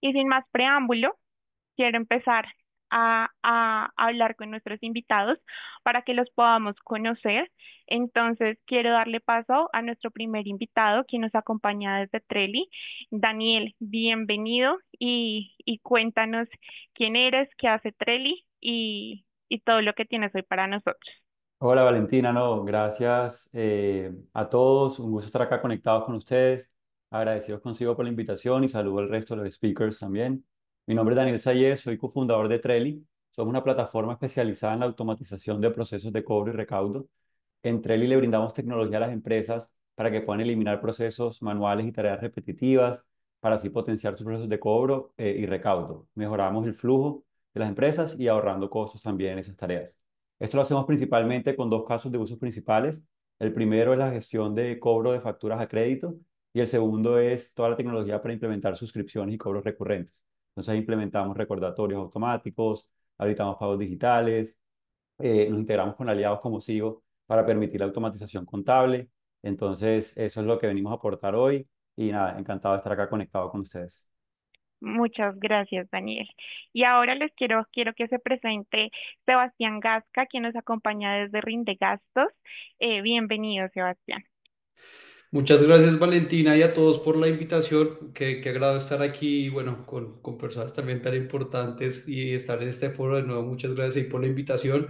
Y sin más preámbulo, quiero empezar a hablar con nuestros invitados para que los podamos conocer. Entonces, quiero darle paso a nuestro primer invitado, quien nos acompaña desde Trelli. Daniel, bienvenido y cuéntanos quién eres, qué hace Trelli y todo lo que tienes hoy para nosotros. Hola Valentina, no, gracias a todos, un gusto estar acá conectados con ustedes, agradecidos consigo por la invitación y saludo al resto de los speakers también. Mi nombre es Daniel Sayez, soy cofundador de Trelli, somos una plataforma especializada en la automatización de procesos de cobro y recaudo. En Trelli le brindamos tecnología a las empresas para que puedan eliminar procesos manuales y tareas repetitivas, para así potenciar sus procesos de cobro y recaudo. Mejoramos el flujo de las empresas y ahorrando costos también en esas tareas. Esto lo hacemos principalmente con dos casos de usos principales. El primero es la gestión de cobro de facturas a crédito y el segundo es toda la tecnología para implementar suscripciones y cobros recurrentes. Entonces implementamos recordatorios automáticos, habilitamos pagos digitales, nos integramos con aliados como Sigo para permitir la automatización contable. Entonces eso es lo que venimos a aportar hoy y nada, encantado de estar acá conectado con ustedes. Muchas gracias, Daniel. Y ahora quiero que se presente Sebastián Gasca, quien nos acompaña desde Rinde Gastos. Bienvenido, Sebastián. Muchas gracias Valentina y a todos por la invitación. Qué agrado estar aquí, bueno, con personas también tan importantes y estar en este foro de nuevo. Muchas gracias ahí por la invitación.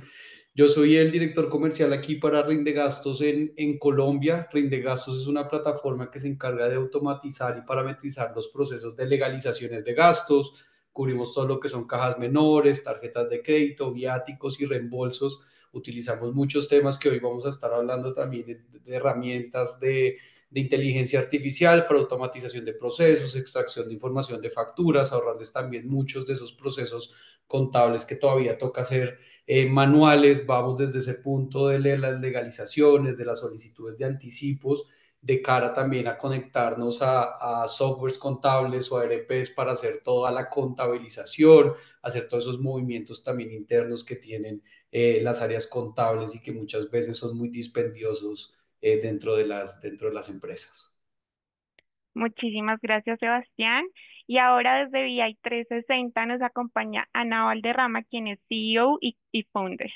Yo soy el director comercial aquí para Rinde Gastos en Colombia. Rinde Gastos es una plataforma que se encarga de automatizar y parametrizar los procesos de legalizaciones de gastos. Cubrimos todo lo que son cajas menores, tarjetas de crédito, viáticos y reembolsos. Utilizamos muchos temas que hoy vamos a estar hablando también de herramientas de inteligencia artificial para automatización de procesos, extracción de información de facturas, ahorrarles también muchos de esos procesos contables que todavía toca hacer manuales. Vamos desde ese punto de las legalizaciones, de las solicitudes de anticipos, de cara también a conectarnos a softwares contables o a ERPs para hacer toda la contabilización, hacer todos esos movimientos también internos que tienen las áreas contables y que muchas veces son muy dispendiosos dentro de las empresas. Muchísimas gracias, Sebastián. Y ahora desde VI 360 nos acompaña Ana Valderrama, quien es CEO y founder.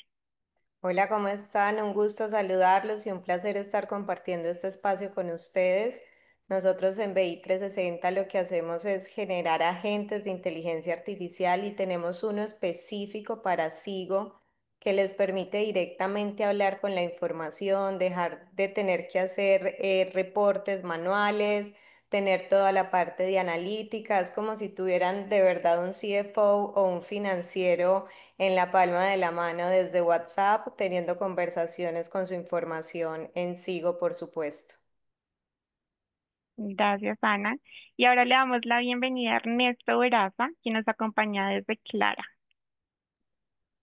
Hola, ¿cómo están? Un gusto saludarlos y un placer estar compartiendo este espacio con ustedes. Nosotros en BI 360 lo que hacemos es generar agentes de inteligencia artificial y tenemos uno específico para Sigo que les permite directamente hablar con la información, dejar de tener que hacer reportes manuales, tener toda la parte de analítica. Es como si tuvieran de verdad un CFO o un financiero en la palma de la mano desde WhatsApp, teniendo conversaciones con su información en Sigo, por supuesto. Gracias, Ana. Y ahora le damos la bienvenida a Ernesto Veraza, quien nos acompaña desde Clara.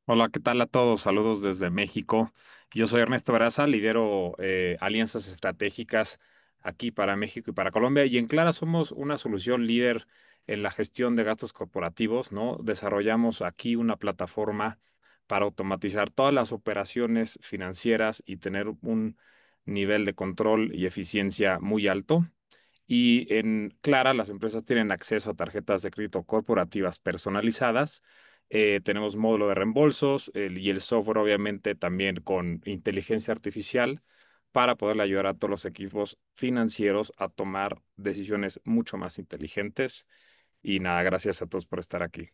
Hola, ¿qué tal a todos? Saludos desde México. Yo soy Ernesto Baraza, lidero alianzas estratégicas aquí para México y para Colombia. Y en Clara somos una solución líder en la gestión de gastos corporativos, ¿no? Desarrollamos aquí una plataforma para automatizar todas las operaciones financieras y tener un nivel de control y eficiencia muy alto. Y en Clara, las empresas tienen acceso a tarjetas de crédito corporativas personalizadas. Tenemos módulo de reembolsos y el software, obviamente, también con inteligencia artificial para poderle ayudar a todos los equipos financieros a tomar decisiones mucho más inteligentes. Y nada, gracias a todos por estar aquí.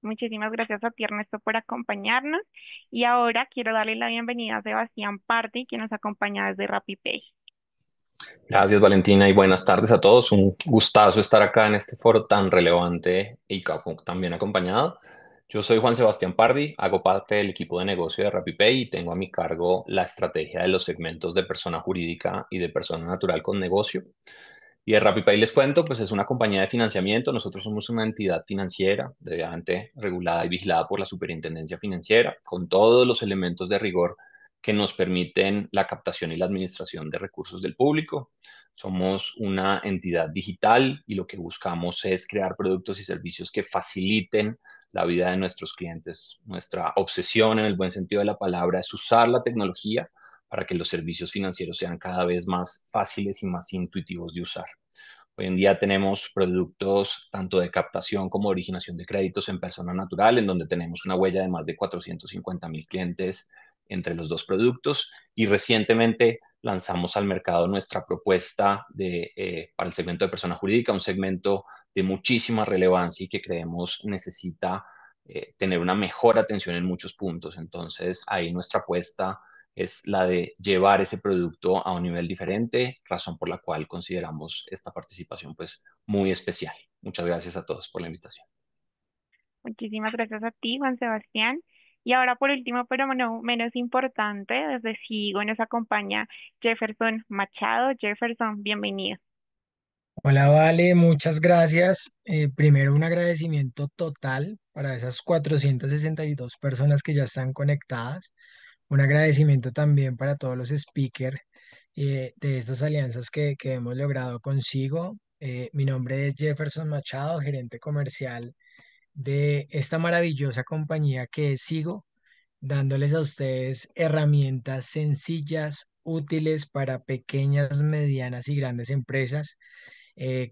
Muchísimas gracias a ti, Ernesto, por acompañarnos. Y ahora quiero darle la bienvenida a Sebastián Party, quien nos acompaña desde RappiPay. Gracias, Valentina, y buenas tardes a todos. Un gustazo estar acá en este foro tan relevante y también acompañado. Yo soy Juan Sebastián Pardi, hago parte del equipo de negocio de RappiPay y tengo a mi cargo la estrategia de los segmentos de persona jurídica y de persona natural con negocio. Y de RappiPay les cuento, pues es una compañía de financiamiento. Nosotros somos una entidad financiera debidamente regulada y vigilada por la Superintendencia Financiera, con todos los elementos de rigor que nos permiten la captación y la administración de recursos del público. Somos una entidad digital y lo que buscamos es crear productos y servicios que faciliten la vida de nuestros clientes. Nuestra obsesión, en el buen sentido de la palabra, es usar la tecnología para que los servicios financieros sean cada vez más fáciles y más intuitivos de usar. Hoy en día tenemos productos tanto de captación como de originación de créditos en persona natural, en donde tenemos una huella de más de 450.000 clientes entre los dos productos y recientemente lanzamos al mercado nuestra propuesta para el segmento de persona jurídica, un segmento de muchísima relevancia y que creemos necesita tener una mejor atención en muchos puntos. Entonces, ahí nuestra apuesta es la de llevar ese producto a un nivel diferente, razón por la cual consideramos esta participación pues muy especial. Muchas gracias a todos por la invitación. Muchísimas gracias a ti, Juan Sebastián. Y ahora por último, pero no menos importante, desde Sigo nos acompaña Jefferson Machado. Jefferson, bienvenido. Hola, Vale, muchas gracias. Primero, un agradecimiento total para esas 462 personas que ya están conectadas. Un agradecimiento también para todos los speakers de estas alianzas que hemos logrado consigo. Mi nombre es Jefferson Machado, gerente comercial de esta maravillosa compañía que es Sigo, dándoles a ustedes herramientas sencillas, útiles para pequeñas, medianas y grandes empresas.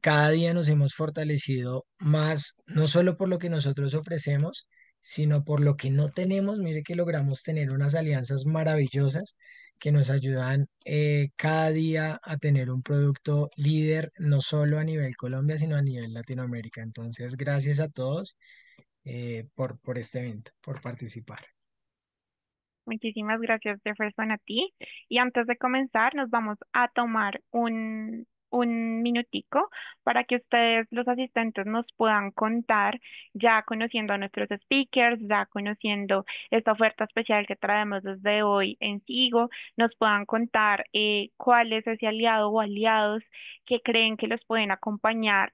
Cada día nos hemos fortalecido más, no solo por lo que nosotros ofrecemos, sino por lo que no tenemos. Mire que logramos tener unas alianzas maravillosas que nos ayudan cada día a tener un producto líder, no solo a nivel Colombia, sino a nivel Latinoamérica. Entonces, gracias a todos por este evento, por participar. Muchísimas gracias, Jefferson, a ti. Y antes de comenzar, nos vamos a tomar un minutico para que ustedes, los asistentes, nos puedan contar, ya conociendo a nuestros speakers, ya conociendo esta oferta especial que traemos desde hoy en Sigo, nos puedan contar cuál es ese aliado o aliados que creen que los pueden acompañar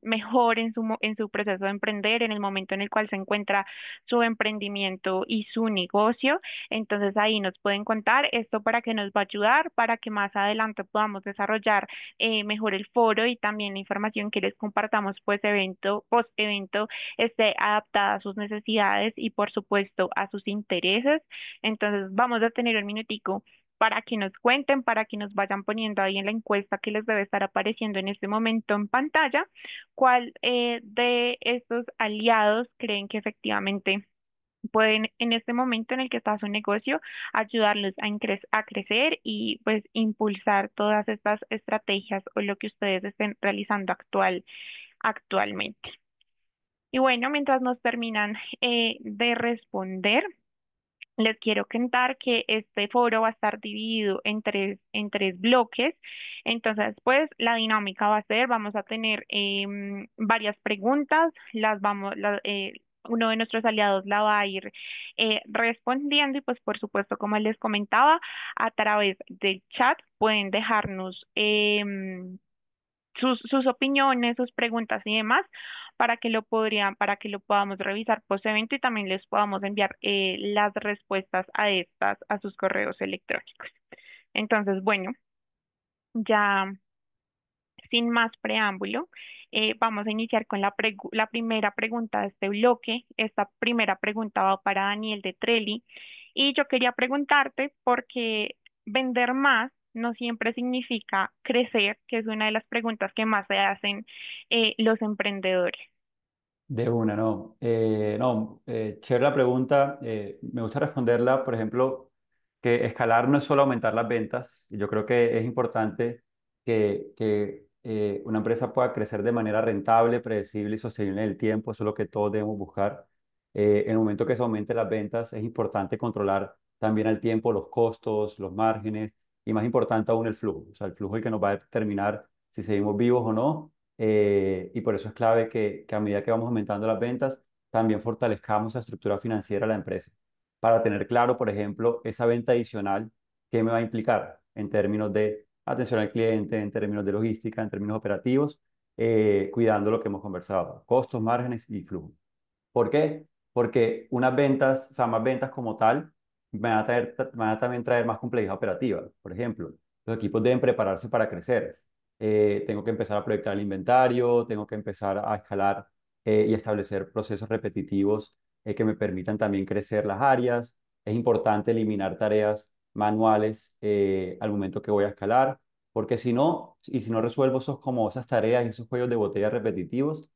mejor en su proceso de emprender, en el momento en el cual se encuentra su emprendimiento y su negocio. Entonces ahí nos pueden contar esto para que nos va a ayudar, para que más adelante podamos desarrollar mejor el foro y también la información que les compartamos pues post evento esté adaptada a sus necesidades y por supuesto a sus intereses. Entonces vamos a tener un minutico para que nos cuenten, para que nos vayan poniendo ahí en la encuesta que les debe estar apareciendo en este momento en pantalla, cuál de estos aliados creen que efectivamente pueden en este momento en el que está su negocio ayudarlos a crecer y pues impulsar todas estas estrategias o lo que ustedes estén realizando actualmente. Y bueno, mientras nos terminan de responder, les quiero contar que este foro va a estar dividido en tres bloques. Entonces, pues la dinámica va a ser, vamos a tener varias preguntas, uno de nuestros aliados la va a ir respondiendo y pues por supuesto, como les comentaba, a través del chat pueden dejarnos sus opiniones, sus preguntas y demás para que lo podamos revisar post evento y también les podamos enviar las respuestas a estas a sus correos electrónicos. Entonces, bueno, ya sin más preámbulo, vamos a iniciar con la primera pregunta de este bloque. Esta primera pregunta va para Daniel de Trelli y yo quería preguntarte por qué vender más no siempre significa crecer, que es una de las preguntas que más se hacen los emprendedores. De una, no. No, chévere la pregunta. Me gusta responderla, por ejemplo, que escalar no es solo aumentar las ventas. Y yo creo que es importante que una empresa pueda crecer de manera rentable, predecible y sostenible en el tiempo. Eso es lo que todos debemos buscar. En el momento que se aumenten las ventas, es importante controlar también al tiempo los costos, los márgenes y más importante aún el flujo. O sea, el flujo es el que nos va a determinar si seguimos vivos o no, y por eso es clave que a medida que vamos aumentando las ventas, también fortalezcamos la estructura financiera de la empresa para tener claro, por ejemplo, esa venta adicional, qué me va a implicar en términos de atención al cliente, en términos de logística, en términos operativos, cuidando lo que hemos conversado, costos, márgenes y flujo. ¿Por qué? Porque unas ventas, o sea, más ventas como tal, van a también traer más complejidad operativa. Por ejemplo, los equipos deben prepararse para crecer. Tengo que empezar a proyectar el inventario, tengo que empezar a escalar y establecer procesos repetitivos que me permitan también crecer las áreas. Es importante eliminar tareas manuales al momento que voy a escalar. porque si no, y si no resuelvo esos, como esas tareas y esos cuellos de botella repetitivos,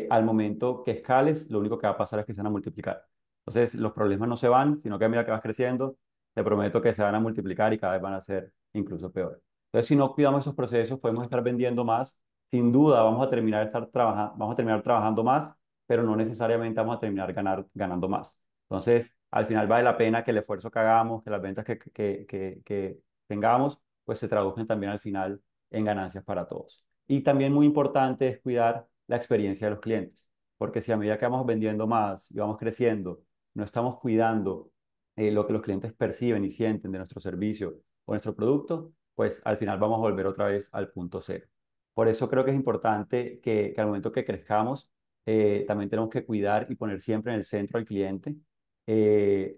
al momento que escales, lo único que va a pasar es que se van a multiplicar. Entonces, los problemas no se van, sino que a medida que vas creciendo, te prometo que se van a multiplicar y cada vez van a ser incluso peores. Entonces, si no cuidamos esos procesos, podemos estar vendiendo más. Sin duda, vamos a terminar trabajando más, pero no necesariamente vamos a terminar ganando más. Entonces, al final vale la pena que el esfuerzo que hagamos, que las ventas que tengamos, pues se traduzcan también al final en ganancias para todos. Y también muy importante es cuidar la experiencia de los clientes, porque si a medida que vamos vendiendo más y vamos creciendo, no estamos cuidando lo que los clientes perciben y sienten de nuestro servicio o nuestro producto, pues al final vamos a volver otra vez al punto cero. Por eso creo que es importante que al momento que crezcamos, también tenemos que cuidar y poner siempre en el centro al cliente.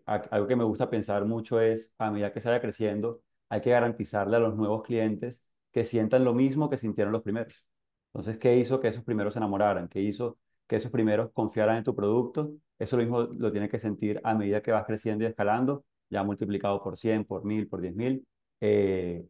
Algo que me gusta pensar mucho es, a medida que se vaya creciendo, hay que garantizarle a los nuevos clientes que sientan lo mismo que sintieron los primeros. Entonces, ¿qué hizo que esos primeros se enamoraran? ¿Qué hizo que esos primeros confiaran en tu producto? Eso lo mismo lo tiene que sentir a medida que vas creciendo y escalando, ya multiplicado por 100, por 1000, por 10.000,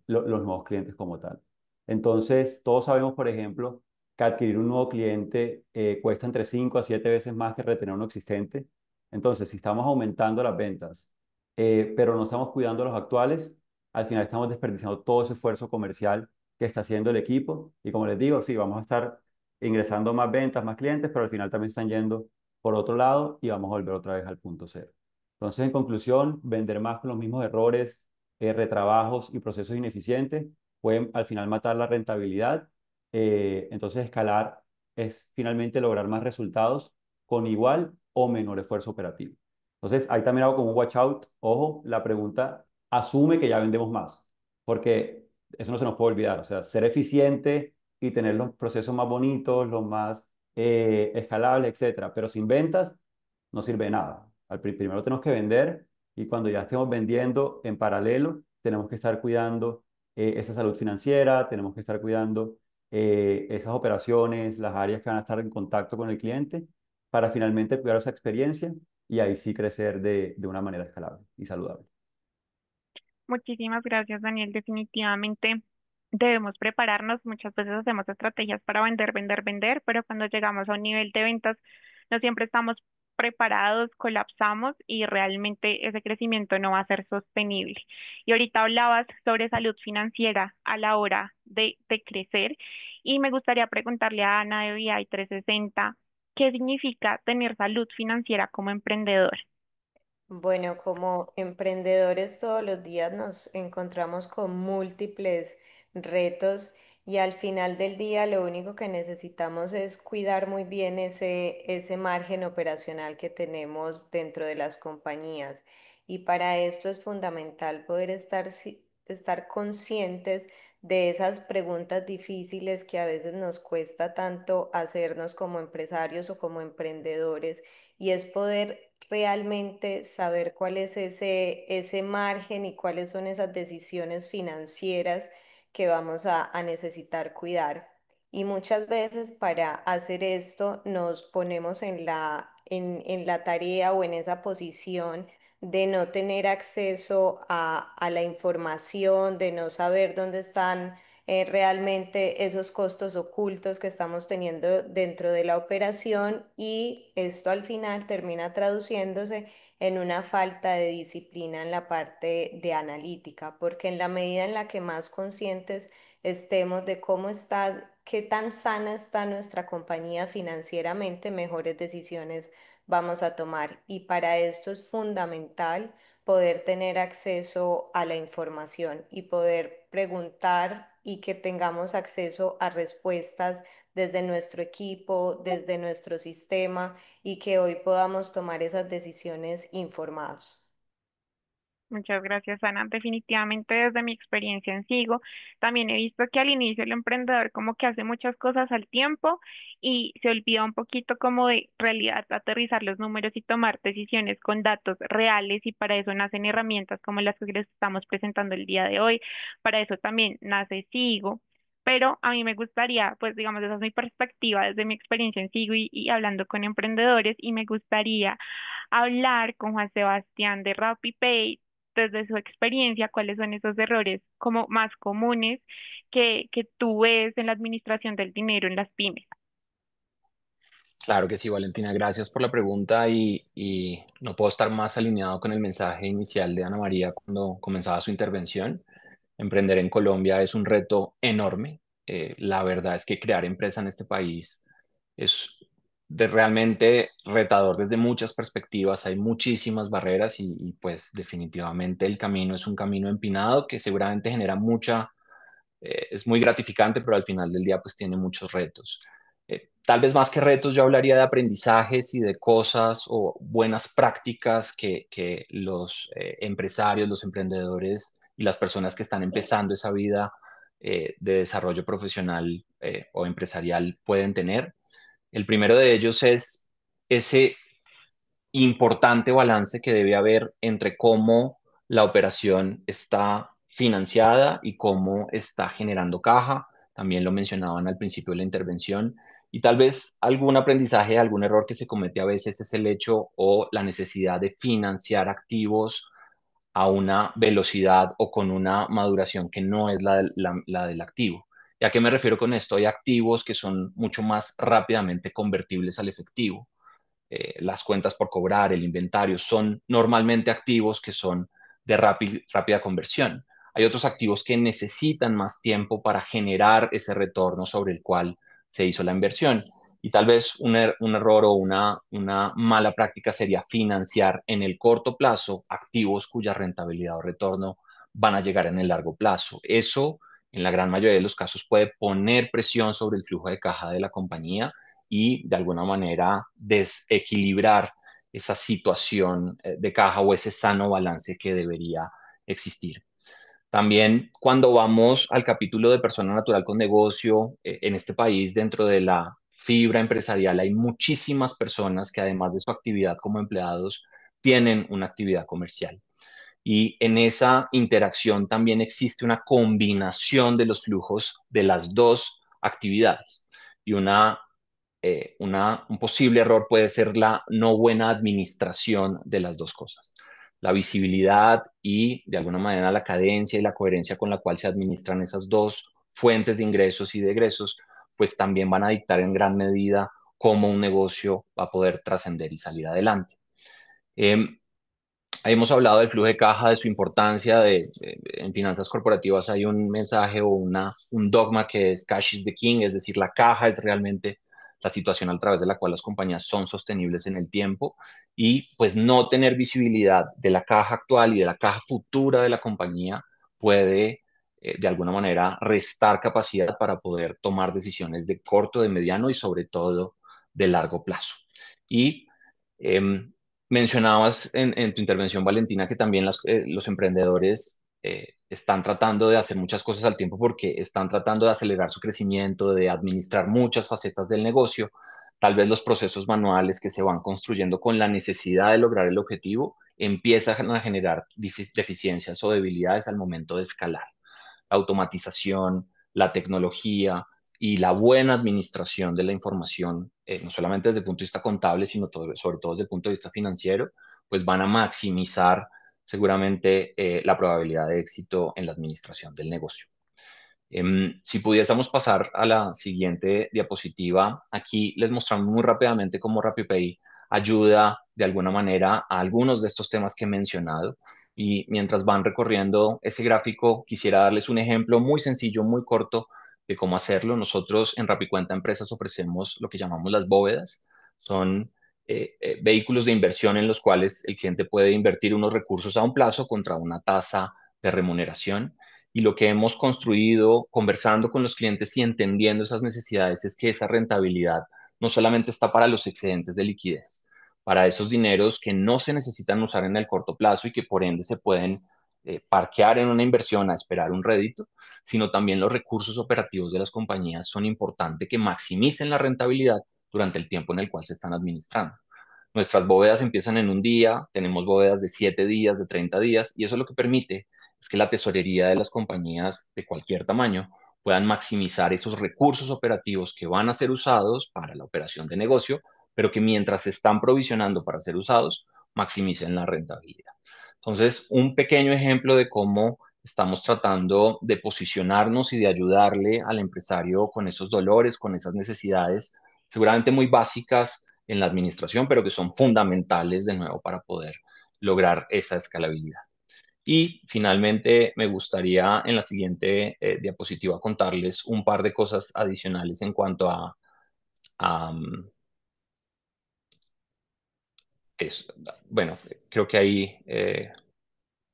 los nuevos clientes como tal. Entonces, todos sabemos, por ejemplo, que adquirir un nuevo cliente cuesta entre 5 a 7 veces más que retener uno existente. Entonces, si estamos aumentando las ventas, pero no estamos cuidando los actuales, al final estamos desperdiciando todo ese esfuerzo comercial que está haciendo el equipo. Y como les digo, sí, vamos a estar ingresando más ventas, más clientes, pero al final también están yendo por otro lado y vamos a volver otra vez al punto cero. Entonces, en conclusión, vender más con los mismos errores, retrabajos y procesos ineficientes pueden al final matar la rentabilidad. Entonces, escalar es finalmente lograr más resultados con igual o menor esfuerzo operativo. Entonces, ahí también hago como un watch out. Ojo, la pregunta asume que ya vendemos más, porque eso no se nos puede olvidar. O sea, ser eficiente y tener los procesos más bonitos, los más escalables, etcétera, pero sin ventas no sirve de nada. Primero tenemos que vender y cuando ya estemos vendiendo en paralelo, tenemos que estar cuidando esa salud financiera, tenemos que estar cuidando esas operaciones, las áreas que van a estar en contacto con el cliente, para finalmente cuidar esa experiencia y ahí sí crecer de una manera escalable y saludable. Muchísimas gracias, Daniel. Definitivamente debemos prepararnos. Muchas veces hacemos estrategias para vender, vender, vender, pero cuando llegamos a un nivel de ventas, no siempre estamos preparados, colapsamos y realmente ese crecimiento no va a ser sostenible. Y ahorita hablabas sobre salud financiera a la hora de crecer y me gustaría preguntarle a Ana de VI 360, ¿qué significa tener salud financiera como emprendedor? Bueno, como emprendedores todos los días nos encontramos con múltiples retos y al final del día lo único que necesitamos es cuidar muy bien ese margen operacional que tenemos dentro de las compañías. Y para esto es fundamental poder estar conscientes de esas preguntas difíciles que a veces nos cuesta tanto hacernos como empresarios o como emprendedores y es poder realmente saber cuál es ese margen y cuáles son esas decisiones financieras que vamos a necesitar cuidar. Y muchas veces para hacer esto nos ponemos en la tarea o en esa posición de no tener acceso a la información, de no saber dónde están realmente esos costos ocultos que estamos teniendo dentro de la operación y esto al final termina traduciéndose en una falta de disciplina en la parte de analítica, porque en la medida en la que más conscientes estemos de cómo está, qué tan sana está nuestra compañía financieramente, mejores decisiones vamos a tomar. Y para esto es fundamental poder tener acceso a la información y poder preguntar y que tengamos acceso a respuestas desde nuestro equipo, desde nuestro sistema y que hoy podamos tomar esas decisiones informados. Muchas gracias, Ana. Definitivamente desde mi experiencia en Sigo, también he visto que al inicio el emprendedor como que hace muchas cosas al tiempo y se olvida un poquito como de realidad aterrizar los números y tomar decisiones con datos reales y para eso nacen herramientas como las que les estamos presentando el día de hoy. Para eso también nace Sigo. Pero a mí me gustaría, pues digamos, esa es mi perspectiva desde mi experiencia en Sigo y hablando con emprendedores y me gustaría hablar con Juan Sebastián de RappiPay desde su experiencia, cuáles son esos errores como más comunes que tú ves en la administración del dinero en las pymes. Claro que sí, Valentina, gracias por la pregunta y no puedo estar más alineado con el mensaje inicial de Ana María cuando comenzaba su intervención. Emprender en Colombia es un reto enorme. La verdad es que crear empresa en este país es realmente retador desde muchas perspectivas. Hay muchísimas barreras pues definitivamente el camino es un camino empinado que seguramente genera es muy gratificante, pero al final del día pues tiene muchos retos. Tal vez más que retos, yo hablaría de aprendizajes y de cosas o buenas prácticas que los empresarios, los emprendedores y las personas que están empezando esa vida de desarrollo profesional o empresarial pueden tener. El primero de ellos es ese importante balance que debe haber entre cómo la operación está financiada y cómo está generando caja. También lo mencionaban al principio de la intervención. Y tal vez algún aprendizaje, algún error que se comete a veces es el hecho o la necesidad de financiar activos a una velocidad o con una maduración que no es la del activo. ¿Y a qué me refiero con esto? Hay activos que son mucho más rápidamente convertibles al efectivo. Las cuentas por cobrar, el inventario, son normalmente activos que son de rápida conversión. Hay otros activos que necesitan más tiempo para generar ese retorno sobre el cual se hizo la inversión. Y tal vez un error o una mala práctica sería financiar en el corto plazo activos cuya rentabilidad o retorno van a llegar en el largo plazo. Eso, en la gran mayoría de los casos, puede poner presión sobre el flujo de caja de la compañía y de alguna manera desequilibrar esa situación de caja o ese sano balance que debería existir. También cuando vamos al capítulo de persona natural con negocio, en este país, dentro de la fibra empresarial, hay muchísimas personas que además de su actividad como empleados, tienen una actividad comercial. Y en esa interacción también existe una combinación de los flujos de las dos actividades. Y un posible error puede ser la no buena administración de las dos cosas. La visibilidad y, de alguna manera, la cadencia y la coherencia con la cual se administran esas dos fuentes de ingresos y de egresos, pues también van a dictar en gran medida cómo un negocio va a poder trascender y salir adelante. Eh, Hemos hablado del flujo de caja, de su importancia. En finanzas corporativas hay un mensaje o un dogma que es cash is the king, es decir, la caja es realmente la situación a través de la cual las compañías son sostenibles en el tiempo y pues no tener visibilidad de la caja actual y de la caja futura de la compañía puede de alguna manera restar capacidad para poder tomar decisiones de corto, de mediano y sobre todo de largo plazo. Y eh, mencionabas en tu intervención, Valentina, que también los emprendedores están tratando de hacer muchas cosas al tiempo porque están tratando de acelerar su crecimiento, de administrar muchas facetas del negocio. Tal vez los procesos manuales que se van construyendo con la necesidad de lograr el objetivo empiezan a generar deficiencias o debilidades al momento de escalar. La automatización, la tecnología y la buena administración de la información, no solamente desde el punto de vista contable, sino sobre todo desde el punto de vista financiero, pues van a maximizar seguramente la probabilidad de éxito en la administración del negocio. Si pudiésemos pasar a la siguiente diapositiva, aquí les mostramos muy rápidamente cómo RappiPay ayuda de alguna manera a algunos de estos temas que he mencionado. Y mientras van recorriendo ese gráfico, quisiera darles un ejemplo muy sencillo, muy corto de cómo hacerlo. Nosotros en RappiCuenta Empresas ofrecemos lo que llamamos las bóvedas. Son vehículos de inversión en los cuales el cliente puede invertir unos recursos a un plazo contra una tasa de remuneración. Y lo que hemos construido conversando con los clientes y entendiendo esas necesidades es que esa rentabilidad no solamente está para los excedentes de liquidez, para esos dineros que no se necesitan usar en el corto plazo y que por ende se pueden parquear en una inversión a esperar un rédito, sino también los recursos operativos de las compañías son importantes que maximicen la rentabilidad durante el tiempo en el cual se están administrando. Nuestras bóvedas empiezan en un día, tenemos bóvedas de 7 días, de 30 días, y eso lo que permite es que la tesorería de las compañías de cualquier tamaño puedan maximizar esos recursos operativos que van a ser usados para la operación de negocio, pero que mientras se están provisionando para ser usados, maximicen la rentabilidad. Entonces, un pequeño ejemplo de cómo estamos tratando de posicionarnos y de ayudarle al empresario con esos dolores, con esas necesidades, seguramente muy básicas en la administración, pero que son fundamentales de nuevo para poder lograr esa escalabilidad. Y finalmente, me gustaría en la siguiente diapositiva contarles un par de cosas adicionales en cuanto a eso. Bueno, creo que ahí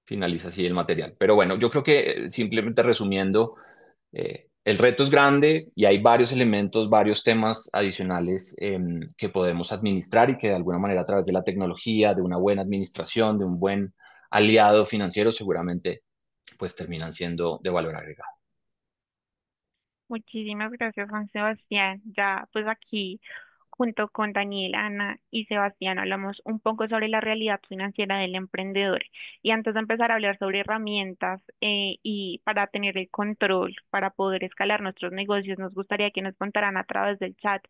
finaliza así el material. Pero bueno, yo creo que simplemente resumiendo, el reto es grande y hay varios elementos, varios temas adicionales que podemos administrar y que de alguna manera a través de la tecnología, de una buena administración, de un buen aliado financiero, seguramente pues terminan siendo de valor agregado. Muchísimas gracias, Juan Sebastián. Ya, pues aquí, junto con Daniel, Ana y Sebastián, hablamos un poco sobre la realidad financiera del emprendedor. Y antes de empezar a hablar sobre herramientas y para tener el control, para poder escalar nuestros negocios, nos gustaría que nos contaran a través del chat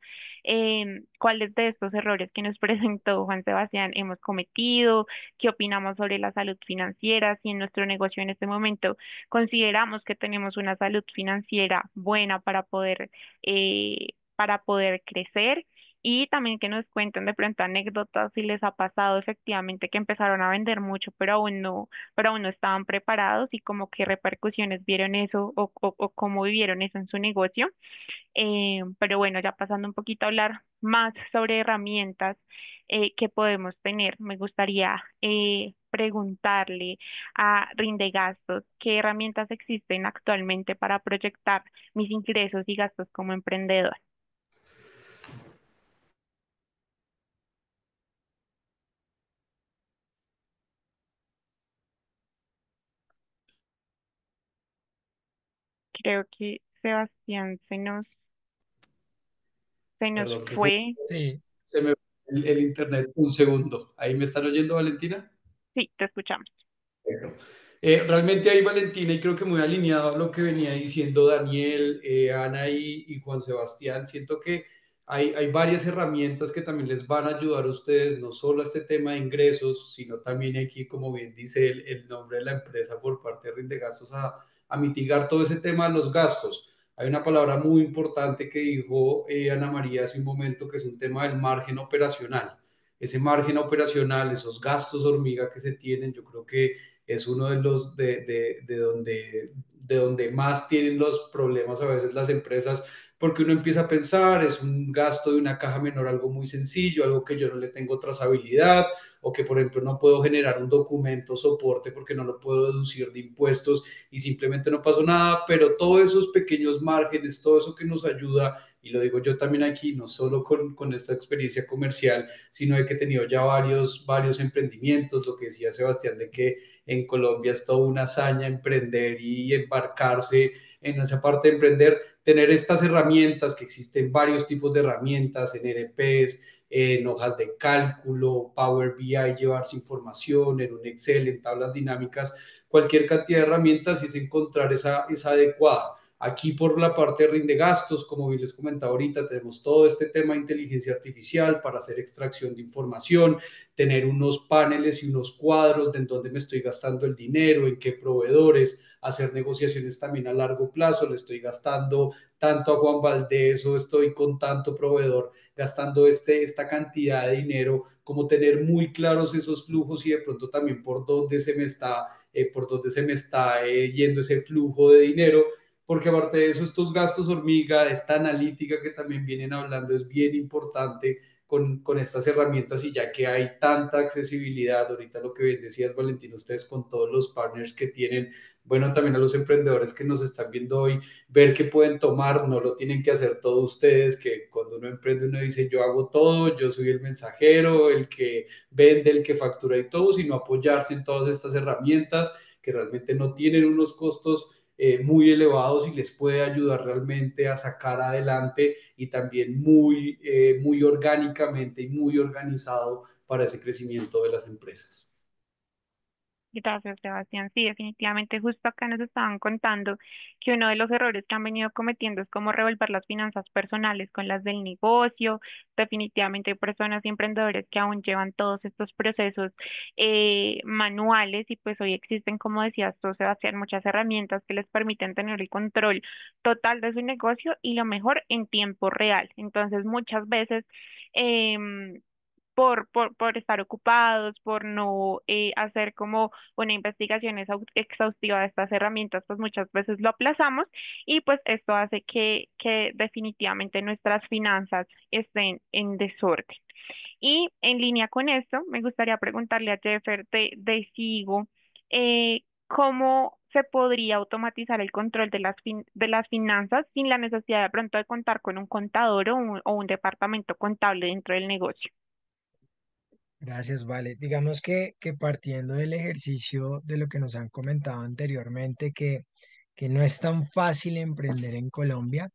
cuáles de estos errores que nos presentó Juan Sebastián hemos cometido, qué opinamos sobre la salud financiera, si en nuestro negocio en este momento consideramos que tenemos una salud financiera buena para poder crecer y también que nos cuenten de pronto anécdotas si les ha pasado efectivamente que empezaron a vender mucho, pero aún no estaban preparados y como qué repercusiones vieron eso o cómo vivieron eso en su negocio. Pero bueno, ya pasando un poquito a hablar más sobre herramientas que podemos tener, me gustaría preguntarle a Rindegastos qué herramientas existen actualmente para proyectar mis ingresos y gastos como emprendedor. Creo que Sebastián se nos Perdón, que fue. Sí, se me fue el internet un segundo. ¿Ahí me están oyendo, Valentina? Sí, te escuchamos. Perfecto. Realmente ahí, Valentina, y creo que muy alineado a lo que venía diciendo Daniel, Ana y Juan Sebastián, siento que hay varias herramientas que también les van a ayudar a ustedes, no solo a este tema de ingresos, sino también aquí, como bien dice el nombre de la empresa por parte de Rindegastos, a mitigar todo ese tema de los gastos. Hay una palabra muy importante que dijo Ana María hace un momento, que es un tema del margen operacional. Ese margen operacional, esos gastos hormiga que se tienen, yo creo que es uno de los de donde más tienen los problemas a veces las empresas, porque uno empieza a pensar, es un gasto de una caja menor, algo muy sencillo, algo que yo no le tengo trazabilidad, o que por ejemplo no puedo generar un documento soporte porque no lo puedo deducir de impuestos y simplemente no pasó nada, pero todos esos pequeños márgenes, todo eso que nos ayuda, y lo digo yo también aquí, no solo con esta experiencia comercial, sino de que he tenido ya varios emprendimientos, lo que decía Sebastián, de que en Colombia es toda una hazaña emprender y embarcarse en esa parte de emprender, tener estas herramientas, que existen varios tipos de herramientas en ERPs, en hojas de cálculo, Power BI, llevarse información, en un Excel, en tablas dinámicas, cualquier cantidad de herramientas y es encontrar esa adecuada. Aquí por la parte de rinde gastos, como bien les comentaba ahorita, tenemos todo este tema de inteligencia artificial para hacer extracción de información, tener unos paneles y unos cuadros de en dónde me estoy gastando el dinero, en qué proveedores, hacer negociaciones también a largo plazo, le estoy gastando tanto a Juan Valdés o estoy con tanto proveedor gastando esta cantidad de dinero, como tener muy claros esos flujos y de pronto también por dónde se me está yendo ese flujo de dinero, porque aparte de eso, estos gastos hormiga, esta analítica que también vienen hablando es bien importante con estas herramientas y ya que hay tanta accesibilidad, ahorita lo que bien decías Valentín, ustedes con todos los partners que tienen, bueno, también a los emprendedores que nos están viendo hoy, ver qué pueden tomar, no lo tienen que hacer todos ustedes, que cuando uno emprende uno dice yo hago todo, yo soy el mensajero, el que vende, el que factura y todo, sino apoyarse en todas estas herramientas que realmente no tienen unos costos muy elevados y les puede ayudar realmente a sacar adelante y también muy orgánicamente y muy organizado para ese crecimiento de las empresas. Gracias, Sebastián. Sí, definitivamente justo acá nos estaban contando que uno de los errores que han venido cometiendo es como revolver las finanzas personales con las del negocio. Definitivamente hay personas y emprendedores que aún llevan todos estos procesos manuales y pues hoy existen, como decías tú, Sebastián, muchas herramientas que les permiten tener el control total de su negocio y lo mejor en tiempo real. Entonces, muchas veces... em, por estar ocupados, por no hacer como una investigación exhaustiva de estas herramientas, pues muchas veces lo aplazamos y pues esto hace que definitivamente nuestras finanzas estén en desorden. Y en línea con esto, me gustaría preguntarle a Jeffer de Sigo, ¿cómo se podría automatizar el control de de las finanzas sin la necesidad de pronto de contar con un contador o un departamento contable dentro del negocio? Gracias, vale. Digamos que partiendo del ejercicio de lo que nos han comentado anteriormente, que no es tan fácil emprender en Colombia,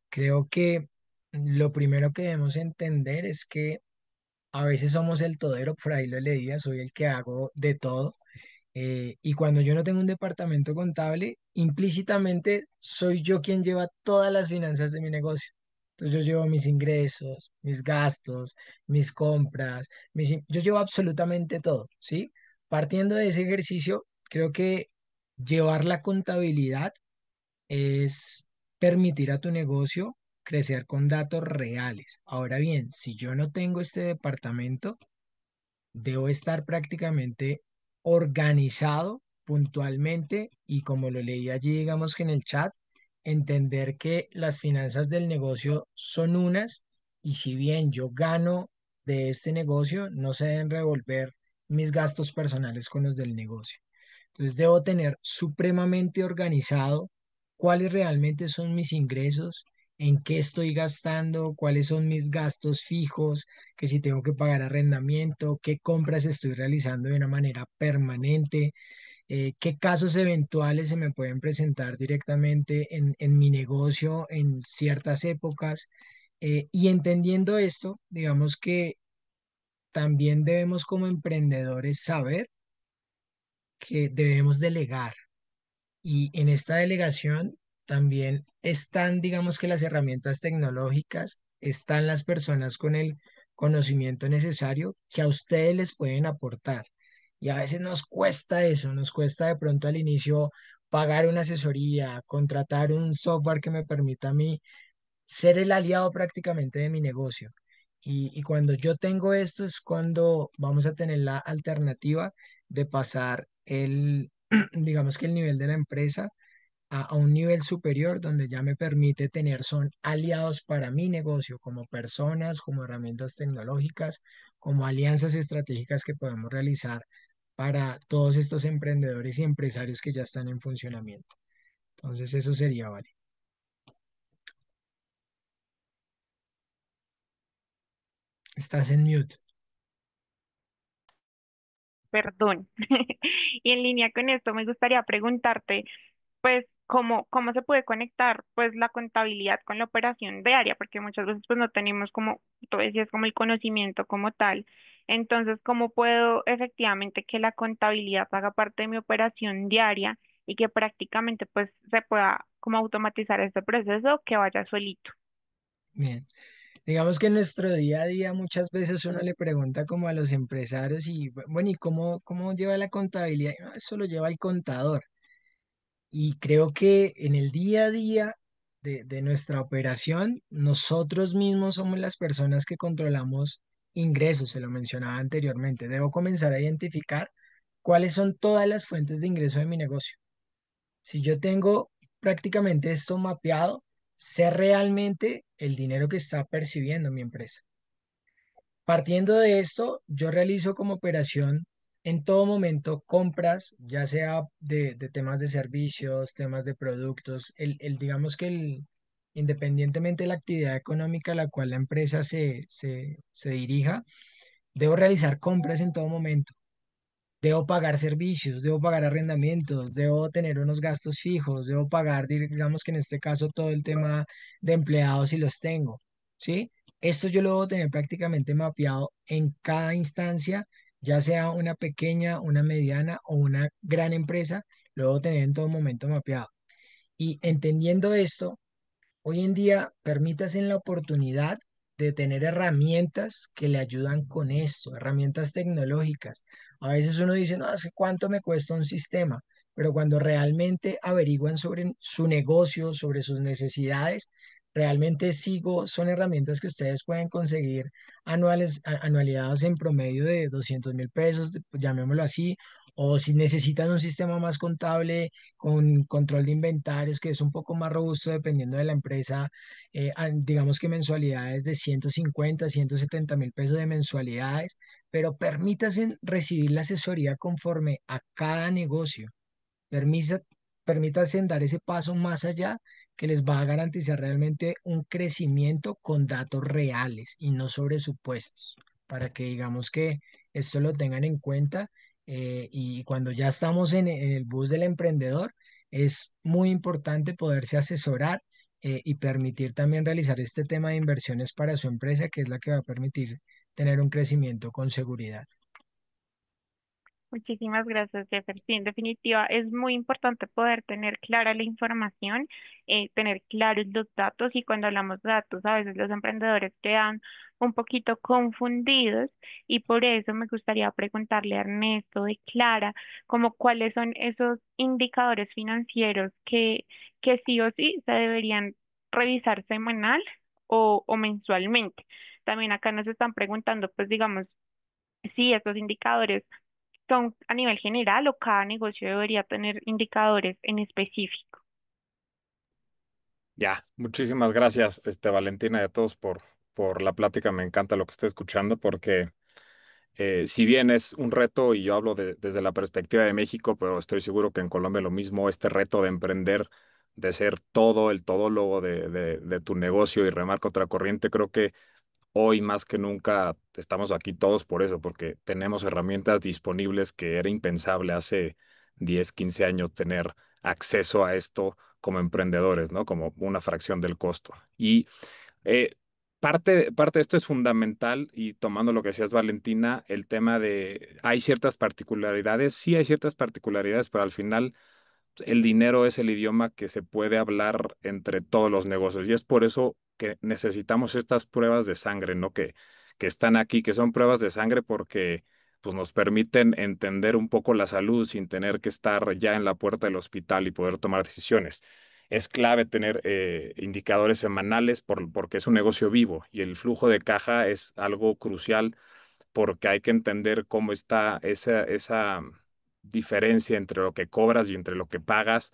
creo que lo primero que debemos entender es que a veces somos el todero, por ahí lo leía, soy el que hago de todo. Y cuando yo no tengo un departamento contable, implícitamente soy yo quien lleva todas las finanzas de mi negocio. Entonces yo llevo mis ingresos, mis gastos, mis compras, yo llevo absolutamente todo, ¿sí? Partiendo de ese ejercicio, creo que llevar la contabilidad es permitir a tu negocio crecer con datos reales. Ahora bien, si yo no tengo este departamento, debo estar prácticamente organizado puntualmente y como lo leí allí, digamos que en el chat, entender que las finanzas del negocio son unas y si bien yo gano de este negocio, no se deben revolver mis gastos personales con los del negocio. Entonces debo tener supremamente organizado cuáles realmente son mis ingresos, en qué estoy gastando, cuáles son mis gastos fijos, que si tengo que pagar arrendamiento, qué compras estoy realizando de una manera permanente, qué casos eventuales se me pueden presentar directamente en mi negocio en ciertas épocas. Y entendiendo esto, digamos que también debemos como emprendedores saber que debemos delegar. Y en esta delegación también están, digamos que las herramientas tecnológicas, están las personas con el conocimiento necesario que a ustedes les pueden aportar. Y a veces nos cuesta eso, nos cuesta de pronto al inicio pagar una asesoría, contratar un software que me permita a mí ser el aliado prácticamente de mi negocio. Y cuando yo tengo esto es cuando vamos a tener la alternativa de pasar digamos que el nivel de la empresa a un nivel superior donde ya me permite tener, son aliados para mi negocio como personas, como herramientas tecnológicas, como alianzas estratégicas que podemos realizar para todos estos emprendedores y empresarios que ya están en funcionamiento. Entonces eso sería, vale. Estás en mute. Perdón. Y en línea con esto, me gustaría preguntarte, pues, cómo se puede conectar, pues, la contabilidad con la operación diaria, porque muchas veces, pues, no tenemos como, tú decías, como el conocimiento como tal. Entonces, ¿cómo puedo efectivamente que la contabilidad haga parte de mi operación diaria y que prácticamente, pues, se pueda como automatizar este proceso que vaya solito? Bien. Digamos que en nuestro día a día muchas veces uno le pregunta como a los empresarios y bueno, ¿y cómo lleva la contabilidad? "No, eso lo lleva el contador". Y creo que en el día a día de nuestra operación, nosotros mismos somos las personas que controlamos ingresos, se lo mencionaba anteriormente. Debo comenzar a identificar cuáles son todas las fuentes de ingreso de mi negocio. Si yo tengo prácticamente esto mapeado, sé realmente el dinero que está percibiendo mi empresa. Partiendo de esto, yo realizo como operación en todo momento compras, ya sea de temas de servicios, temas de productos, digamos que independientemente de la actividad económica a la cual la empresa se dirija, debo realizar compras en todo momento. Debo pagar servicios, debo pagar arrendamientos, debo tener unos gastos fijos, debo pagar, digamos que en este caso, todo el tema de empleados si los tengo, ¿sí? Esto yo lo debo tener prácticamente mapeado en cada instancia ya sea una pequeña, una mediana o una gran empresa, lo debo tener en todo momento mapeado. Y entendiendo esto, hoy en día, permítase la oportunidad de tener herramientas que le ayudan con esto, herramientas tecnológicas. A veces uno dice, no, sé cuánto me cuesta un sistema, pero cuando realmente averiguan sobre su negocio, sobre sus necesidades, realmente son herramientas que ustedes pueden conseguir anualidades en promedio de 200.000 pesos, llamémoslo así, o si necesitan un sistema más contable con control de inventarios, que es un poco más robusto dependiendo de la empresa, digamos que mensualidades de 150.000, 170.000 pesos de mensualidades, pero permítanse recibir la asesoría conforme a cada negocio. Permisa- Permítanse dar ese paso más allá que les va a garantizar realmente un crecimiento con datos reales y no sobre supuestos, para que digamos que esto lo tengan en cuenta, y cuando ya estamos en el bus del emprendedor, es muy importante poderse asesorar, y permitir también realizar este tema de inversiones para su empresa, que es la que va a permitir tener un crecimiento con seguridad. Muchísimas gracias, Jeffer. Sí, en definitiva, es muy importante poder tener clara la información, tener claros los datos y cuando hablamos de datos, a veces los emprendedores quedan un poquito confundidos y por eso me gustaría preguntarle a Ernesto de Clara, como cuáles son esos indicadores financieros que sí o sí se deberían revisar semanal o mensualmente. También acá nos están preguntando, pues digamos, si estos indicadores son a nivel general o cada negocio debería tener indicadores en específico. Ya, muchísimas gracias, Valentina, y a todos por la plática. Me encanta lo que estoy escuchando porque si bien es un reto y yo hablo desde la perspectiva de México, pero estoy seguro que en Colombia lo mismo, este reto de emprender, de ser todo el todólogo de tu negocio y remar contra corriente, creo que hoy más que nunca estamos aquí todos por eso, porque tenemos herramientas disponibles que era impensable hace 10, 15 años tener acceso a esto como emprendedores, ¿no? Como una fracción del costo. Y eh, parte de esto es fundamental y tomando lo que decías, Valentina, el tema de hay ciertas particularidades, sí hay ciertas particularidades, pero al final el dinero es el idioma que se puede hablar entre todos los negocios y es por eso que necesitamos estas pruebas de sangre, ¿no? Que están aquí, que son pruebas de sangre porque pues, nos permiten entender un poco la salud sin tener que estar ya en la puerta del hospital y poder tomar decisiones. Es clave tener indicadores semanales porque es un negocio vivo y el flujo de caja es algo crucial porque hay que entender cómo está esa diferencia entre lo que cobras y entre lo que pagas,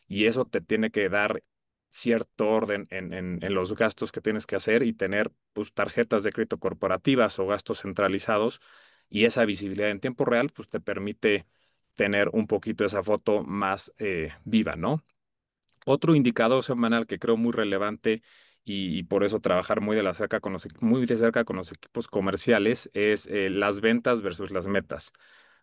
y eso te tiene que dar cierto orden en los gastos que tienes que hacer y tener pues, tarjetas de crédito corporativas o gastos centralizados, y esa visibilidad en tiempo real pues, te permite tener un poquito esa foto más viva, ¿no? Otro indicador semanal que creo muy relevante y por eso trabajar muy de cerca con los equipos comerciales es las ventas versus las metas.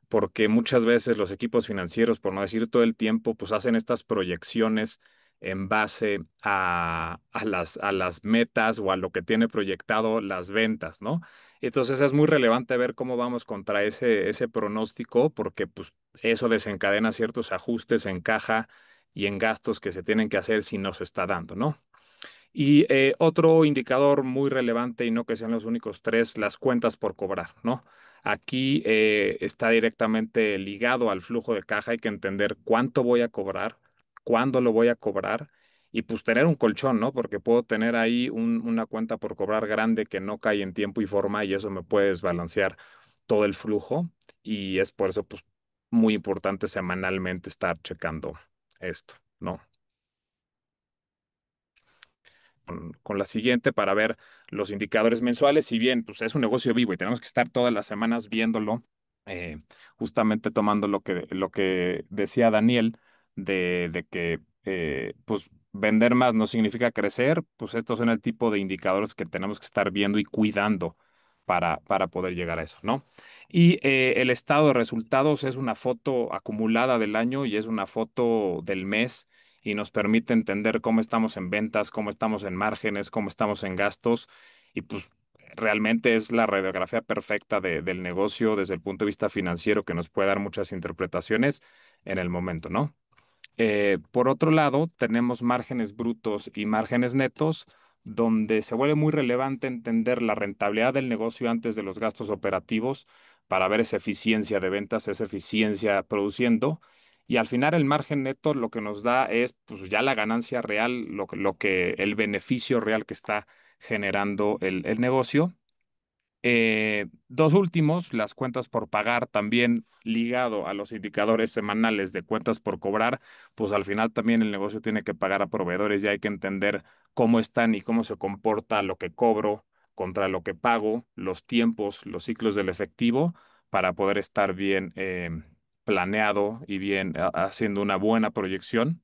Porque muchas veces los equipos financieros, por no decir todo el tiempo, pues hacen estas proyecciones en base a las metas o a lo que tiene proyectado las ventas, ¿no? Entonces es muy relevante ver cómo vamos contra ese pronóstico, porque pues eso desencadena ciertos ajustes en caja y en gastos que se tienen que hacer si no se está dando, ¿no? Y otro indicador muy relevante, y no que sean los únicos tres, las cuentas por cobrar, ¿no? Aquí está directamente ligado al flujo de caja. Hay que entender cuánto voy a cobrar, cuándo lo voy a cobrar y pues tener un colchón, ¿no? Porque puedo tener ahí una cuenta por cobrar grande que no cae en tiempo y forma y eso me puede desbalancear todo el flujo y es por eso pues muy importante semanalmente estar checando esto, ¿no? Con la siguiente para ver los indicadores mensuales. Si bien pues, es un negocio vivo y tenemos que estar todas las semanas viéndolo, justamente tomando lo que decía Daniel, de que pues, vender más no significa crecer, pues estos son el tipo de indicadores que tenemos que estar viendo y cuidando para poder llegar a eso, ¿no? Y el estado de resultados es una foto acumulada del año y es una foto del mes y nos permite entender cómo estamos en ventas, cómo estamos en márgenes, cómo estamos en gastos y pues realmente es la radiografía perfecta del negocio desde el punto de vista financiero que nos puede dar muchas interpretaciones en el momento, ¿no? Por otro lado, tenemos márgenes brutos y márgenes netos, donde se vuelve muy relevante entender la rentabilidad del negocio antes de los gastos operativos para ver esa eficiencia de ventas, esa eficiencia produciendo. Y al final el margen neto lo que nos da es pues, ya la ganancia real, el beneficio real que está generando el negocio. Dos últimos, las cuentas por pagar, también ligado a los indicadores semanales de cuentas por cobrar, pues al final también el negocio tiene que pagar a proveedores y hay que entender cómo están y cómo se comporta lo que cobro contra lo que pago, los tiempos, los ciclos del efectivo, para poder estar bien planeado y bien haciendo una buena proyección.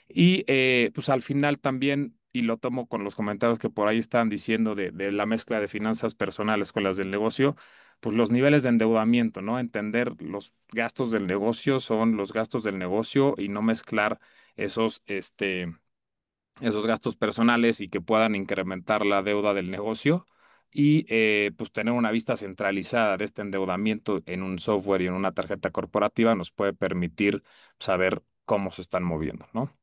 Y pues al final también, y lo tomo con los comentarios que por ahí están diciendo de la mezcla de finanzas personales con las del negocio, pues los niveles de endeudamiento, ¿no? Entender los gastos del negocio son los gastos del negocio y no mezclar esos, esos gastos personales y que puedan incrementar la deuda del negocio. Y pues tener una vista centralizada de este endeudamiento en un software y en una tarjeta corporativa nos puede permitir saber cómo se están moviendo, ¿no?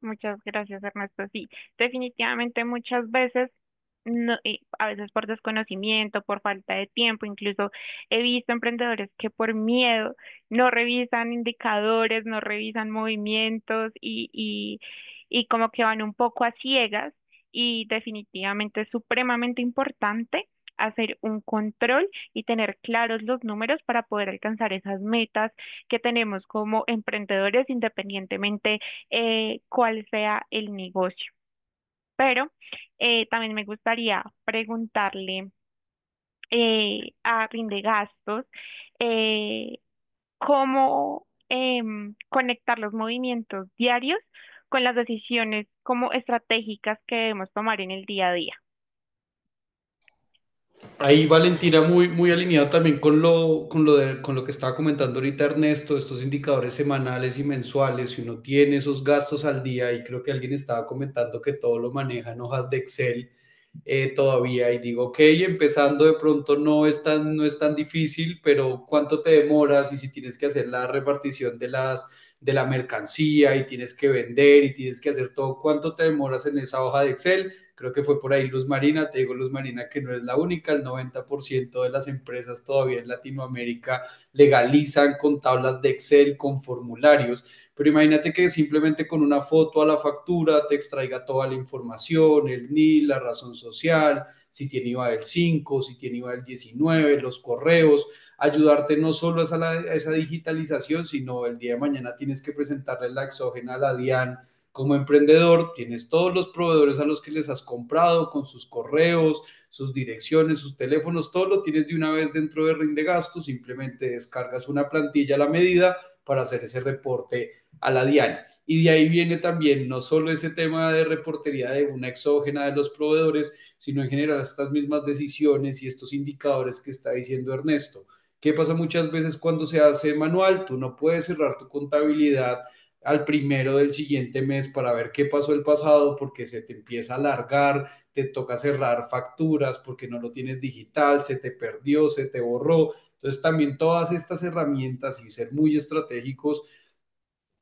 Muchas gracias, Ernesto. Sí, definitivamente muchas veces, no, a veces por desconocimiento, por falta de tiempo, incluso he visto emprendedores que por miedo no revisan indicadores, no revisan movimientos y como que van un poco a ciegas y definitivamente es supremamente importante hacer un control y tener claros los números para poder alcanzar esas metas que tenemos como emprendedores independientemente cuál sea el negocio. Pero también me gustaría preguntarle a Rindegastos eh, cómo conectar los movimientos diarios con las decisiones como estratégicas que debemos tomar en el día a día. Ahí Valentina muy, muy alineado también con lo que estaba comentando ahorita Ernesto, estos indicadores semanales y mensuales, si uno tiene esos gastos al día, y creo que alguien estaba comentando que todo lo maneja en hojas de Excel todavía, y digo, ok, empezando de pronto no es tan difícil, pero ¿cuánto te demoras? Y si tienes que hacer la repartición de la mercancía y tienes que vender y tienes que hacer todo, ¿cuánto te demoras en esa hoja de Excel? Creo que fue por ahí Luz Marina, te digo Luz Marina que no es la única, el 90% de las empresas todavía en Latinoamérica legalizan con tablas de Excel, con formularios, pero imagínate que simplemente con una foto a la factura te extraiga toda la información, el NIL, la razón social, si tiene IVA del 5, si tiene IVA del 19, los correos, ayudarte no solo a esa digitalización, sino el día de mañana tienes que presentarle la exógena a la DIAN como emprendedor, tienes todos los proveedores a los que les has comprado con sus correos, sus direcciones, sus teléfonos, todo lo tienes de una vez dentro de Rinde Gastos, simplemente descargas una plantilla a la medida para hacer ese reporte a la DIAN. Y de ahí viene también no solo ese tema de reportería de una exógena de los proveedores, sino en general estas mismas decisiones y estos indicadores que está diciendo Ernesto. ¿Qué pasa muchas veces cuando se hace manual? Tú no puedes cerrar tu contabilidad al primero del siguiente mes para ver qué pasó el pasado porque se te empieza a alargar, te toca cerrar facturas porque no lo tienes digital, se te perdió, se te borró. Entonces también todas estas herramientas y ser muy estratégicos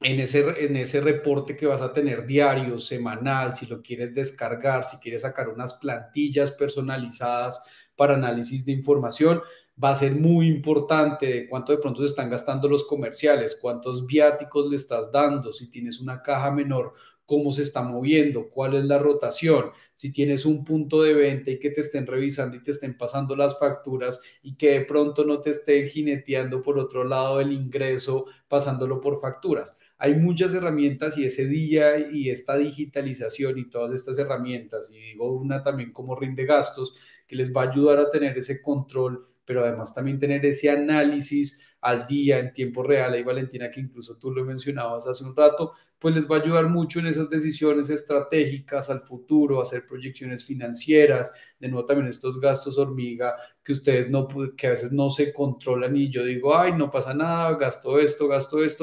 en ese reporte que vas a tener diario, semanal, si lo quieres descargar, si quieres sacar unas plantillas personalizadas para análisis de información, va a ser muy importante de cuánto de pronto se están gastando los comerciales, cuántos viáticos le estás dando, si tienes una caja menor, cómo se está moviendo, cuál es la rotación, si tienes un punto de venta y que te estén revisando y te estén pasando las facturas y que de pronto no te estén jineteando por otro lado el ingreso pasándolo por facturas. Hay muchas herramientas y ese día y esta digitalización y todas estas herramientas, y digo una también como rinde gastos, que les va a ayudar a tener ese control, pero además también tener ese análisis al día, en tiempo real. Ahí, Valentina, que incluso tú lo mencionabas hace un rato, pues les va a ayudar mucho en esas decisiones estratégicas al futuro, a hacer proyecciones financieras, de nuevo también estos gastos hormiga que ustedes no, que a veces no se controlan y yo digo, ay, no pasa nada, gasto esto,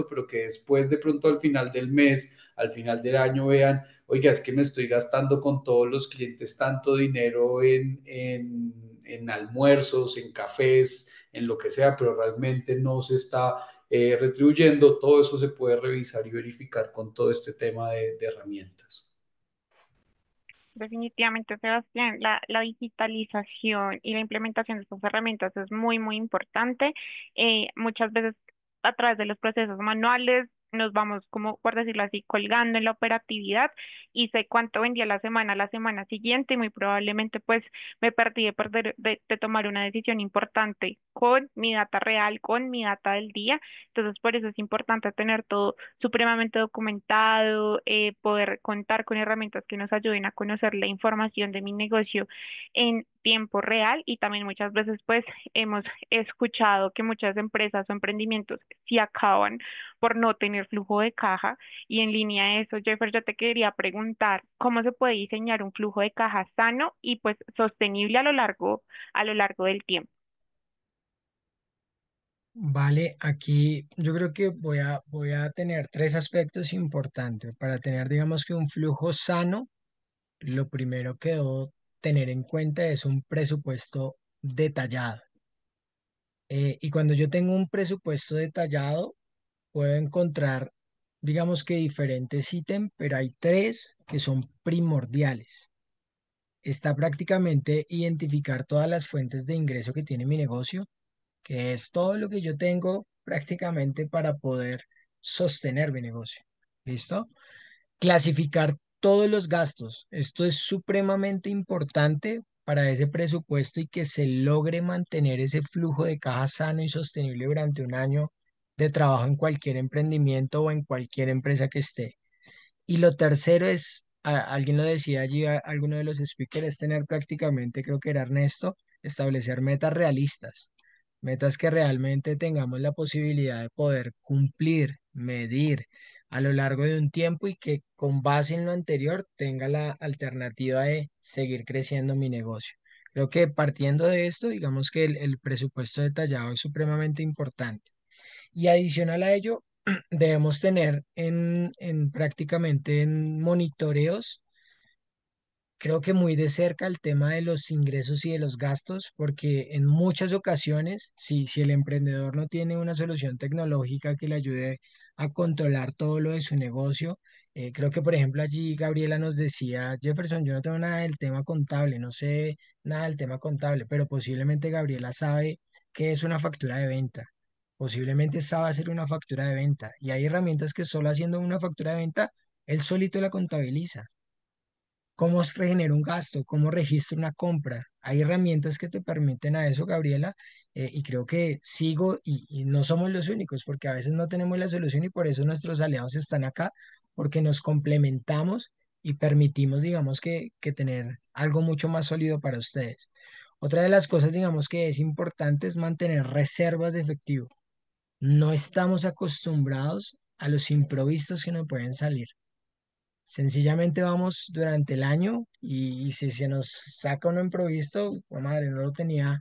pero que después de pronto al final del mes, al final del año vean, oiga, es que me estoy gastando con todos los clientes tanto dinero en almuerzos, en cafés, en lo que sea, pero realmente no se está retribuyendo. Todo eso se puede revisar y verificar con todo este tema de herramientas. Definitivamente, Sebastián, la digitalización y la implementación de estas herramientas es muy, muy importante. Muchas veces a través de los procesos manuales nos vamos, como por decirlo así, colgando en la operatividad y sé cuánto vendía la semana siguiente y muy probablemente pues me perdí de tomar una decisión importante con mi data real, con mi data del día. Entonces, por eso es importante tener todo supremamente documentado, poder contar con herramientas que nos ayuden a conocer la información de mi negocio en tiempo real y también muchas veces pues hemos escuchado que muchas empresas o emprendimientos se acaban por no tener flujo de caja y en línea a eso, Jeffer, yo te quería preguntar cómo se puede diseñar un flujo de caja sano y pues sostenible a lo largo del tiempo. Vale, aquí yo creo que voy a tener tres aspectos importantes. Para tener, digamos que un flujo sano, lo primero que debo tener en cuenta es un presupuesto detallado. Y cuando yo tengo un presupuesto detallado, puedo encontrar, digamos que diferentes ítems, pero hay tres que son primordiales. Está prácticamente identificar todas las fuentes de ingreso que tiene mi negocio, que es todo lo que yo tengo prácticamente para poder sostener mi negocio. ¿Listo? Clasificar todos los gastos. Esto es supremamente importante para ese presupuesto y que se logre mantener ese flujo de caja sano y sostenible durante un año de trabajo en cualquier emprendimiento o en cualquier empresa que esté. Y lo tercero es, alguien lo decía allí, alguno de los speakers, es tener prácticamente, creo que era Ernesto, establecer metas realistas, metas que realmente tengamos la posibilidad de poder cumplir, medir a lo largo de un tiempo y que con base en lo anterior tenga la alternativa de seguir creciendo mi negocio. Creo que partiendo de esto, digamos que el presupuesto detallado es supremamente importante. Y adicional a ello, debemos tener en prácticamente en monitoreos, creo que muy de cerca el tema de los ingresos y de los gastos, porque en muchas ocasiones, si el emprendedor no tiene una solución tecnológica que le ayude a controlar todo lo de su negocio, creo que por ejemplo allí Gabriela nos decía, Jefferson, yo no tengo nada del tema contable, no sé nada del tema contable, pero posiblemente Gabriela sabe qué es una factura de venta. Posiblemente sabe hacer una factura de venta y hay herramientas que solo haciendo una factura de venta, él solito la contabiliza. ¿Cómo regenera un gasto? ¿Cómo registro una compra? Hay herramientas que te permiten a eso, Gabriela, y creo que sigo y no somos los únicos, porque a veces no tenemos la solución y por eso nuestros aliados están acá, porque nos complementamos y permitimos, digamos, que tener algo mucho más sólido para ustedes. Otra de las cosas, digamos, que es importante es mantener reservas de efectivo. No estamos acostumbrados a los imprevistos que nos pueden salir. Sencillamente vamos durante el año y si se nos saca un imprevisto, oh, madre, no lo tenía,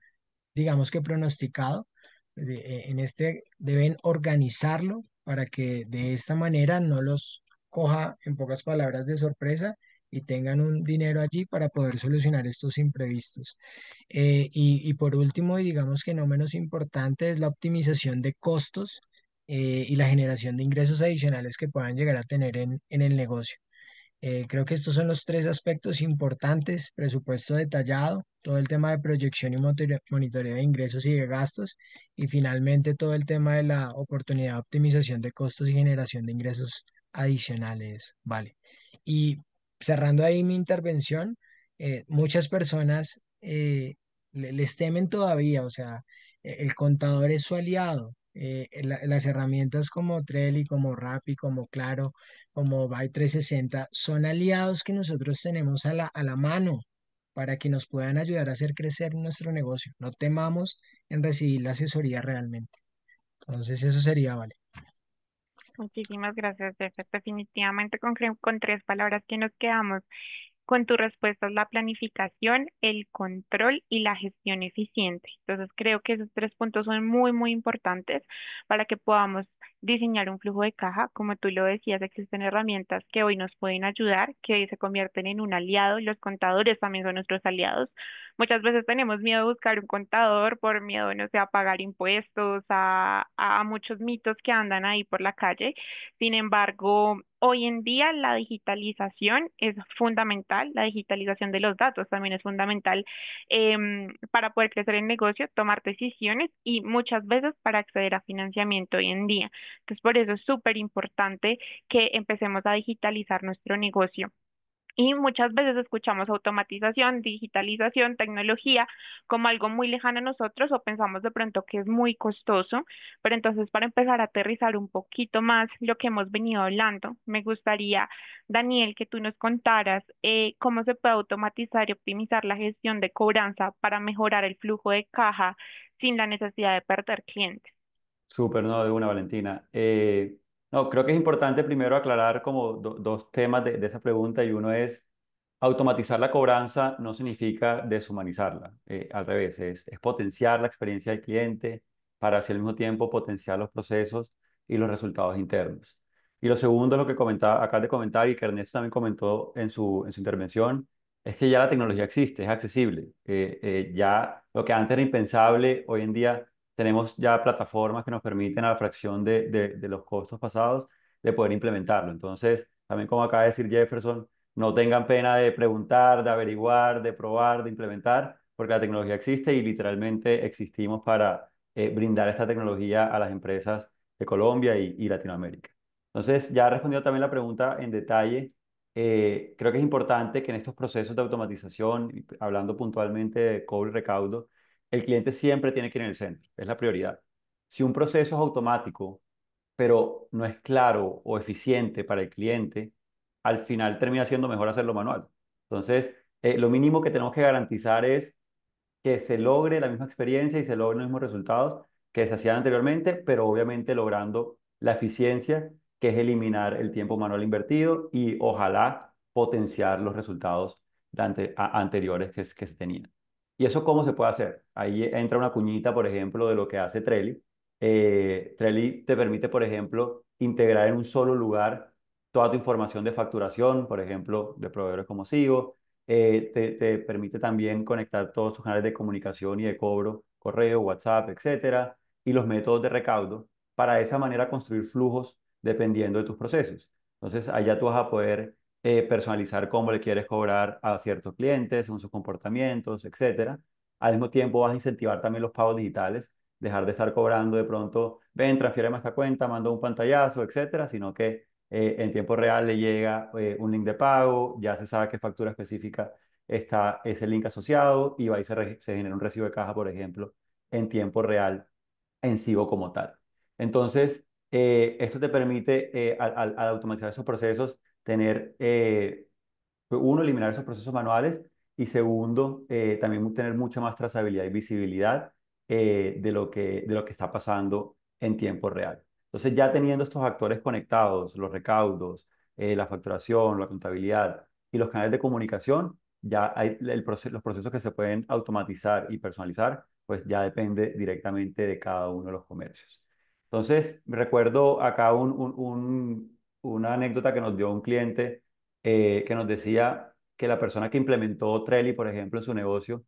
digamos que pronosticado. En este deben organizarlo para que de esta manera no los coja, en pocas palabras, de sorpresa y tengan un dinero allí para poder solucionar estos imprevistos. Y por último, y digamos que no menos importante, es la optimización de costos y la generación de ingresos adicionales que puedan llegar a tener en el negocio. Creo que estos son los tres aspectos importantes: presupuesto detallado, todo el tema de proyección y monitoreo de ingresos y de gastos, y finalmente todo el tema de la oportunidad de optimización de costos y generación de ingresos adicionales. Vale. Y cerrando ahí mi intervención, muchas personas les temen todavía, o sea, el contador es su aliado. Las herramientas como Trello, como Rappi, como Claro, como Buy 360 son aliados que nosotros tenemos a la mano para que nos puedan ayudar a hacer crecer nuestro negocio. No temamos en recibir la asesoría realmente. Entonces eso sería, vale. Muchísimas gracias, Jeffer. Definitivamente con tres palabras que nos quedamos con tu respuesta es la planificación, el control y la gestión eficiente. Entonces, creo que esos tres puntos son muy, muy importantes para que podamos diseñar un flujo de caja. Como tú lo decías, existen herramientas que hoy nos pueden ayudar, que hoy se convierten en un aliado. Los contadores también son nuestros aliados. Muchas veces tenemos miedo de buscar un contador por miedo, no sé, a pagar impuestos, a muchos mitos que andan ahí por la calle. Sin embargo, hoy en día la digitalización es fundamental, la digitalización de los datos también es fundamental para poder crecer el negocio, tomar decisiones y muchas veces para acceder a financiamiento hoy en día. Entonces, por eso es súper importante que empecemos a digitalizar nuestro negocio. Y muchas veces escuchamos automatización, digitalización, tecnología como algo muy lejano a nosotros o pensamos de pronto que es muy costoso, pero entonces para empezar a aterrizar un poquito más lo que hemos venido hablando, me gustaría, Daniel, que tú nos contaras cómo se puede automatizar y optimizar la gestión de cobranza para mejorar el flujo de caja sin la necesidad de perder clientes. Súper, no, de una, Valentina. No, creo que es importante primero aclarar como dos temas de esa pregunta y uno es automatizar la cobranza no significa deshumanizarla, al revés, es potenciar la experiencia del cliente para así al mismo tiempo potenciar los procesos y los resultados internos. Y lo segundo, lo que comentaba, acá de comentar y que Ernesto también comentó en su intervención, es que ya la tecnología existe, es accesible. Ya lo que antes era impensable, hoy en día tenemos ya plataformas que nos permiten a la fracción de los costos pasados de poder implementarlo. Entonces, también como acaba de decir Jefferson, no tengan pena de preguntar, de averiguar, de probar, de implementar, porque la tecnología existe y literalmente existimos para brindar esta tecnología a las empresas de Colombia y Latinoamérica. Entonces, ya respondiendo también la pregunta en detalle, creo que es importante que en estos procesos de automatización, y hablando puntualmente de cobro y recaudo, el cliente siempre tiene que ir en el centro, es la prioridad. Si un proceso es automático, pero no es claro o eficiente para el cliente, al final termina siendo mejor hacerlo manual. Entonces, lo mínimo que tenemos que garantizar es que se logre la misma experiencia y se logren los mismos resultados que se hacían anteriormente, pero obviamente logrando la eficiencia, que es eliminar el tiempo manual invertido y ojalá potenciar los resultados anteriores que se tenían. ¿Y eso cómo se puede hacer? Ahí entra una cuñita, por ejemplo, de lo que hace Trelly. Trelly te permite, por ejemplo, integrar en un solo lugar toda tu información de facturación, por ejemplo, de proveedores como Sigo, te permite también conectar todos tus canales de comunicación y de cobro, correo, WhatsApp, etcétera, y los métodos de recaudo para de esa manera construir flujos dependiendo de tus procesos. Entonces, allá tú vas a poder personalizar cómo le quieres cobrar a ciertos clientes, según sus comportamientos, etcétera. Al mismo tiempo, vas a incentivar también los pagos digitales, dejar de estar cobrando de pronto, ven, transfiéreme a esta cuenta, mando un pantallazo, etcétera, sino que en tiempo real le llega un link de pago, ya se sabe qué factura específica está ese link asociado y va y se genera un recibo de caja, por ejemplo, en tiempo real en Sigo como tal. Entonces, esto te permite, al automatizar esos procesos, tener uno, eliminar esos procesos manuales y segundo, también tener mucha más trazabilidad y visibilidad de lo que está pasando en tiempo real. Entonces, ya teniendo estos actores conectados, los recaudos, la facturación, la contabilidad y los canales de comunicación, ya hay los procesos que se pueden automatizar y personalizar, pues ya depende directamente de cada uno de los comercios. Entonces, recuerdo acá una anécdota que nos dio un cliente que nos decía que la persona que implementó Trelly, por ejemplo, en su negocio,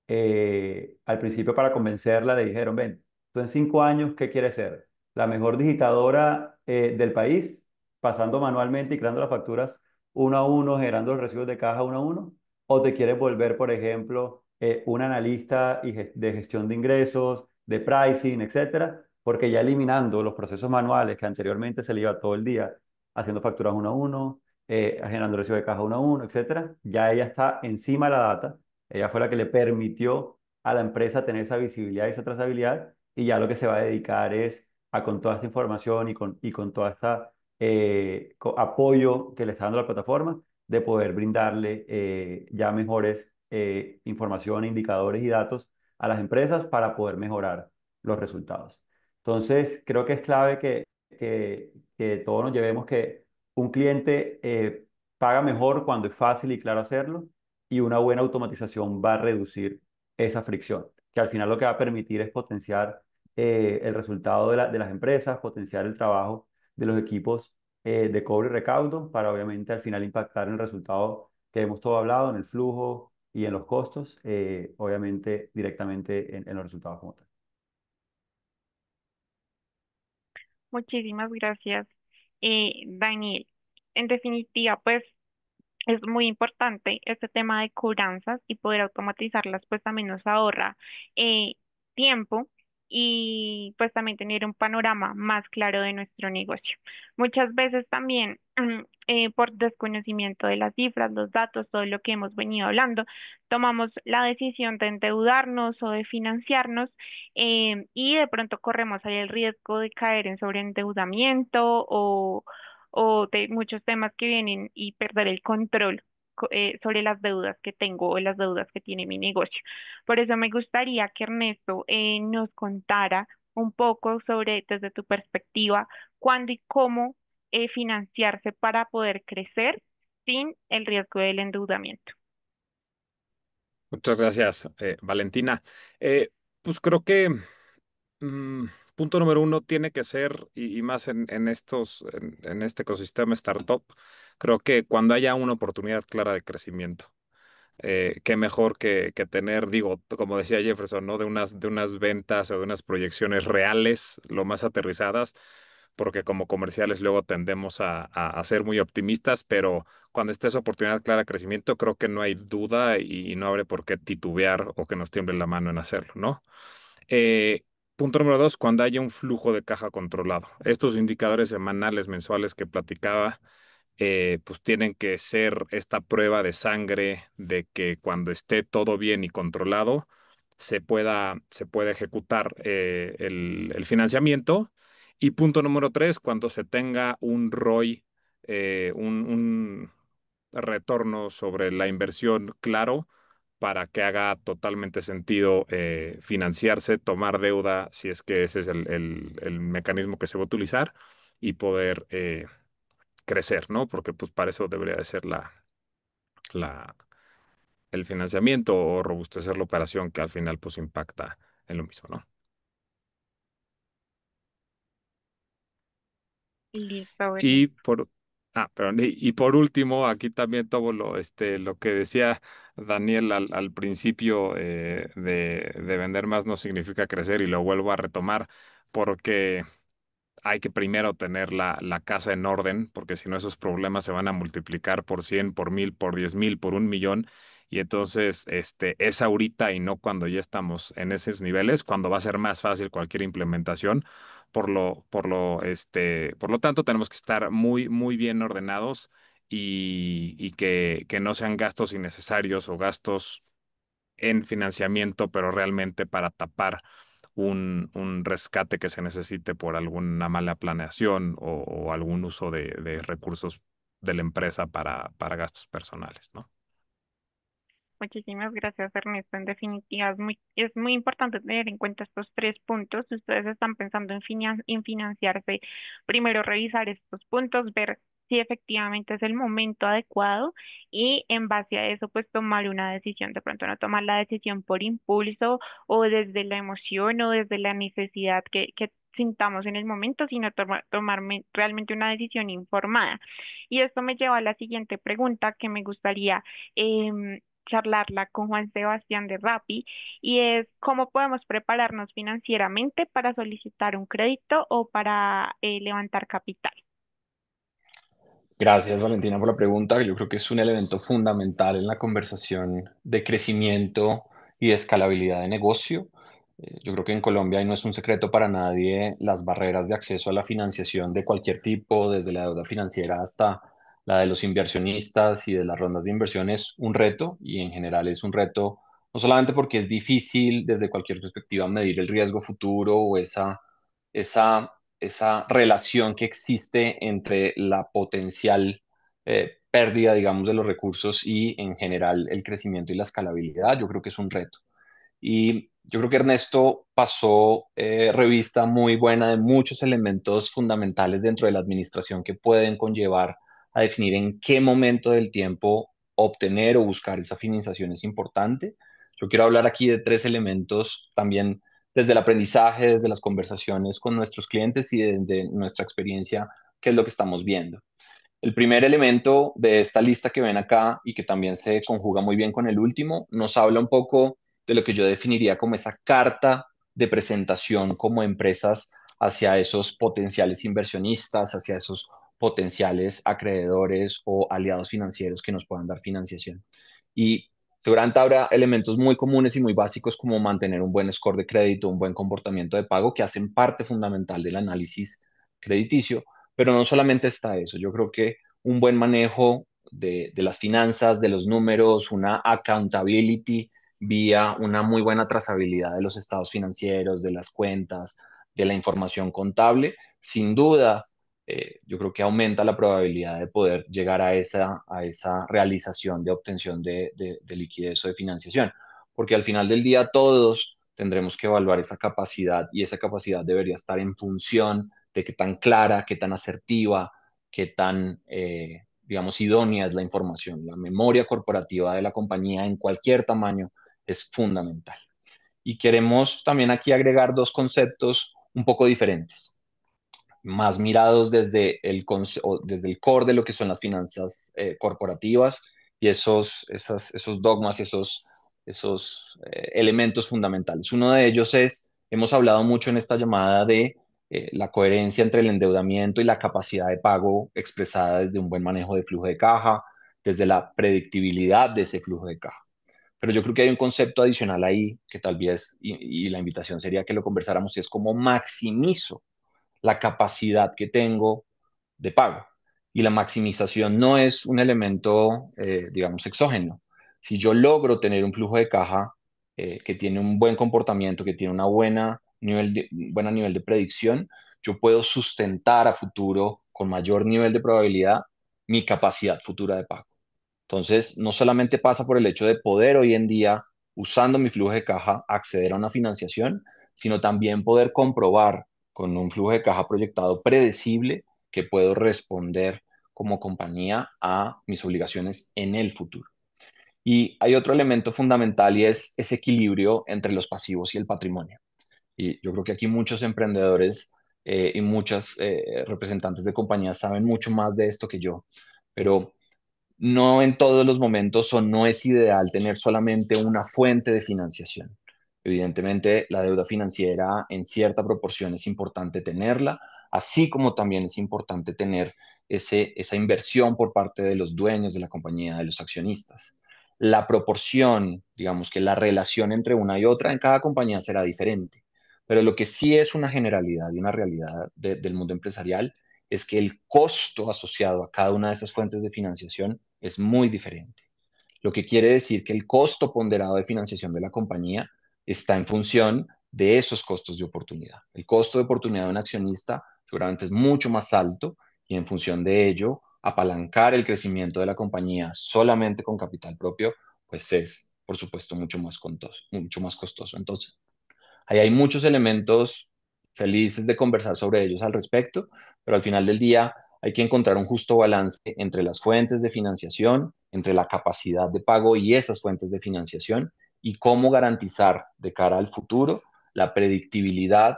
al principio para convencerla le dijeron, ven, tú en 5 años, ¿qué quieres ser? ¿La mejor digitadora del país, pasando manualmente y creando las facturas uno a uno, generando los recibos de caja uno a uno? ¿O te quieres volver, por ejemplo, un analista de gestión de ingresos, de pricing, etcétera? Porque ya eliminando los procesos manuales que anteriormente se le iba todo el día haciendo facturas uno a uno, generando recibo de caja uno a uno, etcétera, ya ella está encima de la data, ella fue la que le permitió a la empresa tener esa visibilidad y esa trazabilidad y ya lo que se va a dedicar es a con toda esta información y con toda esta apoyo que le está dando la plataforma de poder brindarle ya mejores información, indicadores y datos a las empresas para poder mejorar los resultados. Entonces, creo que es clave que todos nos llevemos que un cliente paga mejor cuando es fácil y claro hacerlo, y una buena automatización va a reducir esa fricción, que al final lo que va a permitir es potenciar el resultado de las empresas, potenciar el trabajo de los equipos de cobro y recaudo, para obviamente al final impactar en el resultado que hemos todo hablado, en el flujo y en los costos, obviamente directamente en los resultados como tal. Muchísimas gracias, Daniel. En definitiva, pues es muy importante este tema de cobranzas y poder automatizarlas, pues también nos ahorra tiempo y pues también tener un panorama más claro de nuestro negocio. Muchas veces también por desconocimiento de las cifras, los datos, todo lo que hemos venido hablando, tomamos la decisión de endeudarnos o de financiarnos y de pronto corremos ahí el riesgo de caer en sobreendeudamiento o de muchos temas que vienen y perder el control sobre las deudas que tengo o las deudas que tiene mi negocio. Por eso me gustaría que Ernesto nos contara un poco sobre, desde tu perspectiva, cuándo y cómo financiarse para poder crecer sin el riesgo del endeudamiento. Muchas gracias, Valentina. Eh, pues creo que mm, punto número uno tiene que ser, y más en este ecosistema startup, creo que cuando haya una oportunidad clara de crecimiento, qué mejor que tener, digo, como decía Jefferson, ¿no? De unas ventas o de unas proyecciones reales, lo más aterrizadas, porque como comerciales luego tendemos a ser muy optimistas, pero cuando esté esa oportunidad clara de crecimiento, creo que no hay duda y no habrá por qué titubear o que nos tiemble la mano en hacerlo, ¿no? Eh, Punto número dos, cuando haya un flujo de caja controlado. Estos indicadores semanales, mensuales que platicaba, pues tienen que ser esta prueba de sangre de que cuando esté todo bien y controlado, se pueda ejecutar el financiamiento. Y punto número tres, cuando se tenga un ROI, un retorno sobre la inversión claro para que haga totalmente sentido financiarse, tomar deuda, si es que ese es el mecanismo que se va a utilizar, y poder crecer, ¿no? Porque pues para eso debería de ser la, el financiamiento o robustecer la operación que al final pues impacta en lo mismo, ¿no? Listo, Y Ernesto. por, perdón, y por último, aquí también todo lo que decía Daniel al principio de vender más no significa crecer y lo vuelvo a retomar porque hay que primero tener la casa en orden, porque si no esos problemas se van a multiplicar por 100, por 1000, por 10,000, por 1,000,000. Y entonces es ahorita y no cuando ya estamos en esos niveles, cuando va a ser más fácil cualquier implementación. Por lo tanto, tenemos que estar muy, muy bien ordenados y que no sean gastos innecesarios o gastos en financiamiento, pero realmente para tapar un rescate que se necesite por alguna mala planeación o algún uso de recursos de la empresa para gastos personales, ¿no? Muchísimas gracias, Ernesto. En definitiva, es muy importante tener en cuenta estos tres puntos. Si ustedes están pensando en, en financiarse, primero revisar estos puntos, ver si efectivamente es el momento adecuado y en base a eso, pues tomar una decisión. De pronto no tomar la decisión por impulso o desde la emoción o desde la necesidad que sintamos en el momento, sino tomar realmente una decisión informada. Y esto me lleva a la siguiente pregunta que me gustaría charlarla con Juan Sebastián de Rappi y es cómo podemos prepararnos financieramente para solicitar un crédito o para levantar capital. Gracias, Valentina, por la pregunta. Yo creo que es un elemento fundamental en la conversación de crecimiento y de escalabilidad de negocio. Yo creo que en Colombia, y no es un secreto para nadie, las barreras de acceso a la financiación de cualquier tipo, desde la deuda financiera hasta la de los inversionistas y de las rondas de inversión, es un reto, y en general es un reto no solamente porque es difícil desde cualquier perspectiva medir el riesgo futuro o esa relación que existe entre la potencial pérdida, digamos, de los recursos y en general el crecimiento y la escalabilidad. Yo creo que es un reto. Y yo creo que Ernesto pasó revista muy buena de muchos elementos fundamentales dentro de la administración que pueden conllevar a definir en qué momento del tiempo obtener o buscar esa financiación es importante. Yo quiero hablar aquí de tres elementos también desde el aprendizaje, desde las conversaciones con nuestros clientes y desde nuestra experiencia, qué es lo que estamos viendo. El primer elemento de esta lista que ven acá y que también se conjuga muy bien con el último, nos habla un poco de lo que yo definiría como esa carta de presentación como empresas hacia esos potenciales inversionistas, hacia esos potenciales acreedores o aliados financieros que nos puedan dar financiación. Y seguramente habrá elementos muy comunes y muy básicos como mantener un buen score de crédito, un buen comportamiento de pago, que hacen parte fundamental del análisis crediticio, pero no solamente está eso, yo creo que un buen manejo de las finanzas, de los números, una accountability vía una muy buena trazabilidad de los estados financieros, de las cuentas, de la información contable, sin duda, yo creo que aumenta la probabilidad de poder llegar a esa realización de obtención de liquidez o de financiación, porque al final del día todos tendremos que evaluar esa capacidad y esa capacidad debería estar en función de qué tan clara, qué tan asertiva, qué tan, digamos, idónea es la información. La memoria corporativa de la compañía en cualquier tamaño es fundamental. Y queremos también aquí agregar dos conceptos un poco diferentes, más mirados desde el core de lo que son las finanzas corporativas y esos dogmas y esos elementos fundamentales. Uno de ellos es, hemos hablado mucho en esta llamada de la coherencia entre el endeudamiento y la capacidad de pago expresada desde un buen manejo de flujo de caja, desde la predictibilidad de ese flujo de caja. Pero yo creo que hay un concepto adicional ahí que tal vez, y la invitación sería que lo conversáramos, y es cómo maximizo la capacidad que tengo de pago. Y la maximización no es un elemento, digamos, exógeno. Si yo logro tener un flujo de caja que tiene un buen comportamiento, que tiene una buena nivel de predicción, yo puedo sustentar a futuro con mayor nivel de probabilidad mi capacidad futura de pago. Entonces, no solamente pasa por el hecho de poder hoy en día, usando mi flujo de caja, acceder a una financiación, sino también poder comprobar con un flujo de caja proyectado predecible que puedo responder como compañía a mis obligaciones en el futuro. Y hay otro elemento fundamental y es ese equilibrio entre los pasivos y el patrimonio. Y yo creo que aquí muchos emprendedores y muchos representantes de compañías saben mucho más de esto que yo, pero no en todos los momentos o no es ideal tener solamente una fuente de financiación. Evidentemente, la deuda financiera en cierta proporción es importante tenerla, así como también es importante tener esa inversión por parte de los dueños de la compañía, de los accionistas. La proporción, digamos que la relación entre una y otra en cada compañía será diferente, pero lo que sí es una generalidad y una realidad del mundo empresarial es que el costo asociado a cada una de esas fuentes de financiación es muy diferente. Lo que quiere decir que el costo ponderado de financiación de la compañía está en función de esos costos de oportunidad. El costo de oportunidad de un accionista seguramente es mucho más alto y en función de ello, apalancar el crecimiento de la compañía solamente con capital propio, pues es, por supuesto, mucho más costoso. Mucho más costoso. Entonces, ahí hay muchos elementos felices de conversar sobre ellos al respecto, pero al final del día hay que encontrar un justo balance entre las fuentes de financiación, entre la capacidad de pago y esas fuentes de financiación y cómo garantizar de cara al futuro la predictibilidad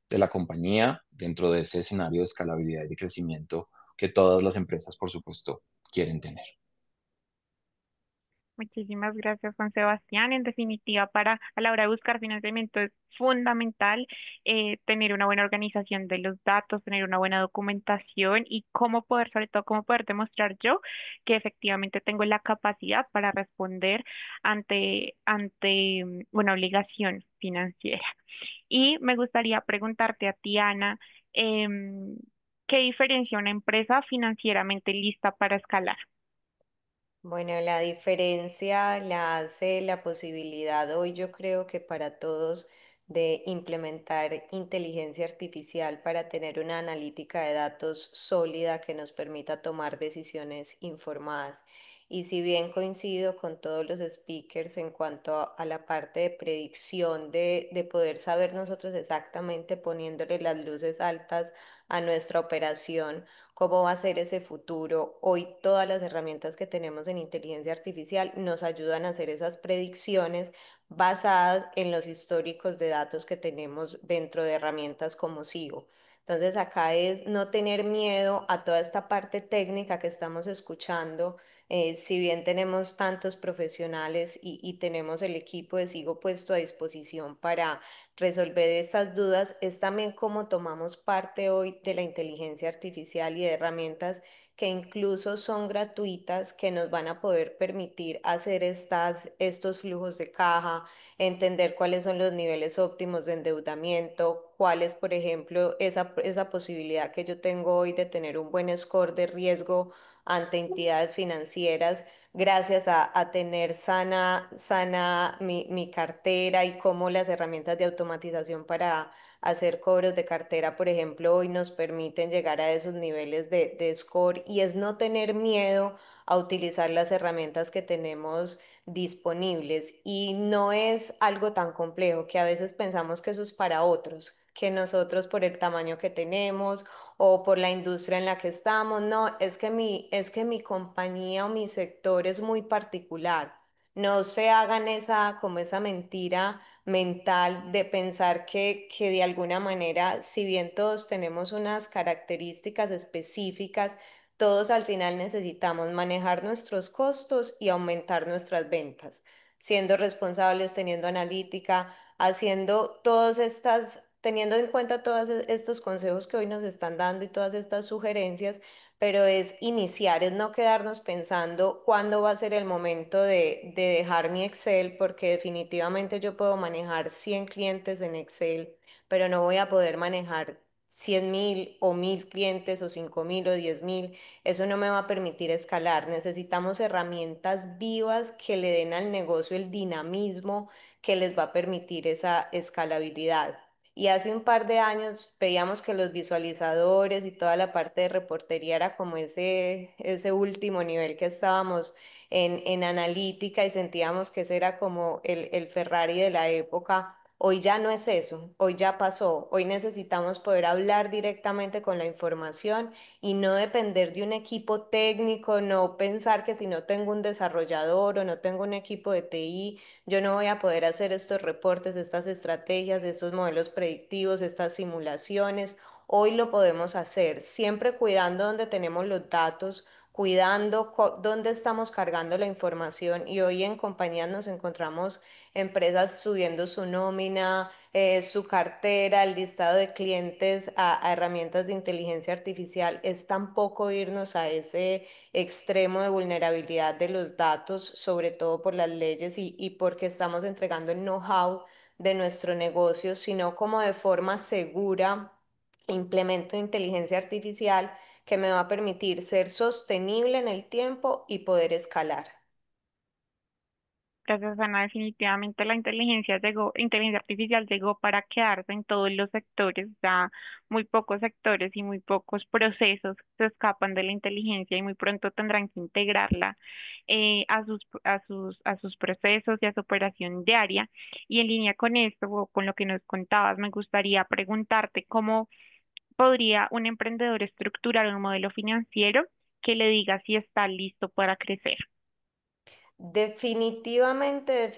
de la compañía dentro de ese escenario de escalabilidad y de crecimiento que todas las empresas, por supuesto, quieren tener. Muchísimas gracias, Juan Sebastián. En definitiva, para a la hora de buscar financiamiento es fundamental tener una buena organización de los datos, tener una buena documentación y cómo poder, sobre todo, cómo poder demostrar yo que efectivamente tengo la capacidad para responder ante una obligación financiera. Y me gustaría preguntarte a ti, Ana, em, ¿qué diferencia una empresa financieramente lista para escalar? Bueno, la diferencia la hace la posibilidad hoy, yo creo que para todos, de implementar inteligencia artificial para tener una analítica de datos sólida que nos permita tomar decisiones informadas. Y si bien coincido con todos los speakers en cuanto a la parte de predicción, de poder saber nosotros exactamente poniéndole las luces altas a nuestra operación, cómo va a ser ese futuro, hoy todas las herramientas que tenemos en inteligencia artificial nos ayudan a hacer esas predicciones basadas en los históricos de datos que tenemos dentro de herramientas como Sigo. Entonces acá es no tener miedo a toda esta parte técnica que estamos escuchando. Si bien tenemos tantos profesionales y tenemos el equipo de Sigo puesto a disposición para resolver estas dudas, es también cómo tomamos parte hoy de la inteligencia artificial y de herramientas que incluso son gratuitas, que nos van a poder permitir hacer estos flujos de caja, entender cuáles son los niveles óptimos de endeudamiento, cuál es, por ejemplo, esa posibilidad que yo tengo hoy de tener un buen score de riesgo ante entidades financieras gracias a tener sana mi cartera y cómo las herramientas de automatización para hacer cobros de cartera, por ejemplo, hoy nos permiten llegar a esos niveles de score y es no tener miedo a utilizar las herramientas que tenemos disponibles y no es algo tan complejo que a veces pensamos que eso es para otros, que nosotros por el tamaño que tenemos o por la industria en la que estamos, no, es que mi compañía o mi sector es muy particular. No se hagan como esa mentira mental de pensar que de alguna manera, si bien todos tenemos unas características específicas, todos al final necesitamos manejar nuestros costos y aumentar nuestras ventas, siendo responsables, teniendo analítica, haciendo teniendo en cuenta todos estos consejos que hoy nos están dando y todas estas sugerencias, pero es iniciar, es no quedarnos pensando cuándo va a ser el momento de dejar mi Excel, porque definitivamente yo puedo manejar 100 clientes en Excel, pero no voy a poder manejar 100.000 o 1.000 clientes o 5.000 o 10.000. Eso no me va a permitir escalar. Necesitamos herramientas vivas que le den al negocio el dinamismo que les va a permitir esa escalabilidad. Y hace un par de años veíamos que los visualizadores y toda la parte de reportería era como ese último nivel que estábamos en analítica y sentíamos que ese era como el Ferrari de la época. Hoy ya no es eso, hoy ya pasó. Hoy necesitamos poder hablar directamente con la información y no depender de un equipo técnico, no pensar que si no tengo un desarrollador o no tengo un equipo de TI, yo no voy a poder hacer estos reportes, estas estrategias, estos modelos predictivos, estas simulaciones. Hoy lo podemos hacer, siempre cuidando donde tenemos los datos, cuidando dónde estamos cargando la información y hoy en compañías nos encontramos empresas subiendo su nómina, su cartera, el listado de clientes a herramientas de inteligencia artificial. Es tampoco irnos a ese extremo de vulnerabilidad de los datos, sobre todo por las leyes y porque estamos entregando el know-how de nuestro negocio, sino como de forma segura implemento inteligencia artificial que me va a permitir ser sostenible en el tiempo y poder escalar. Gracias, Ana. Definitivamente inteligencia artificial llegó para quedarse en todos los sectores. Ya muy pocos sectores y muy pocos procesos se escapan de la inteligencia y muy pronto tendrán que integrarla a sus procesos y a su operación diaria. Y en línea con esto, o con lo que nos contabas, me gustaría preguntarte cómo podría un emprendedor estructurar un modelo financiero que le diga si está listo para crecer. Definitivamente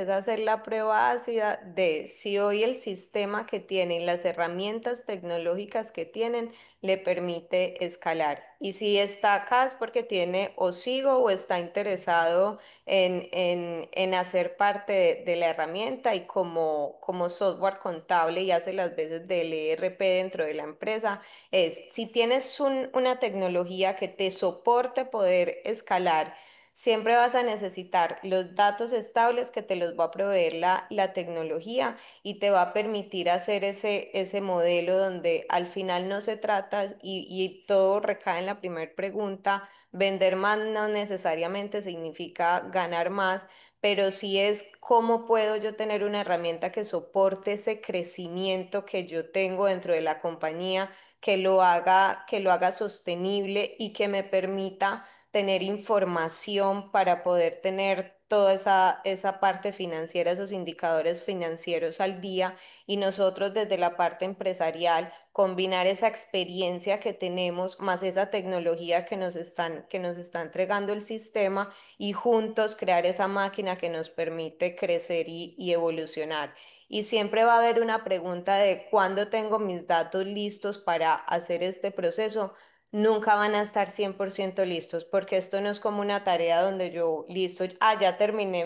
es hacer la prueba ácida de si hoy el sistema que tienen, las herramientas tecnológicas que tienen, le permite escalar. Y si está acá es porque tiene o sigo o está interesado en hacer parte de la herramienta y como software contable y hace las veces del ERP dentro de la empresa, es si tienes una tecnología que te soporte poder escalar. Siempre vas a necesitar los datos estables que te los va a proveer la tecnología y te va a permitir hacer ese modelo donde al final no se trata y todo recae en la primera pregunta. Vender más no necesariamente significa ganar más, pero sí es cómo puedo yo tener una herramienta que soporte ese crecimiento que yo tengo dentro de la compañía, que lo haga sostenible y que me permita tener información para poder tener toda esa parte financiera, esos indicadores financieros al día y nosotros desde la parte empresarial combinar esa experiencia que tenemos más esa tecnología que nos está entregando el sistema y juntos crear esa máquina que nos permite crecer y evolucionar. Y siempre va a haber una pregunta de cuándo tengo mis datos listos para hacer este proceso. Nunca van a estar 100% listos porque esto no es como una tarea donde yo, listo, ya terminé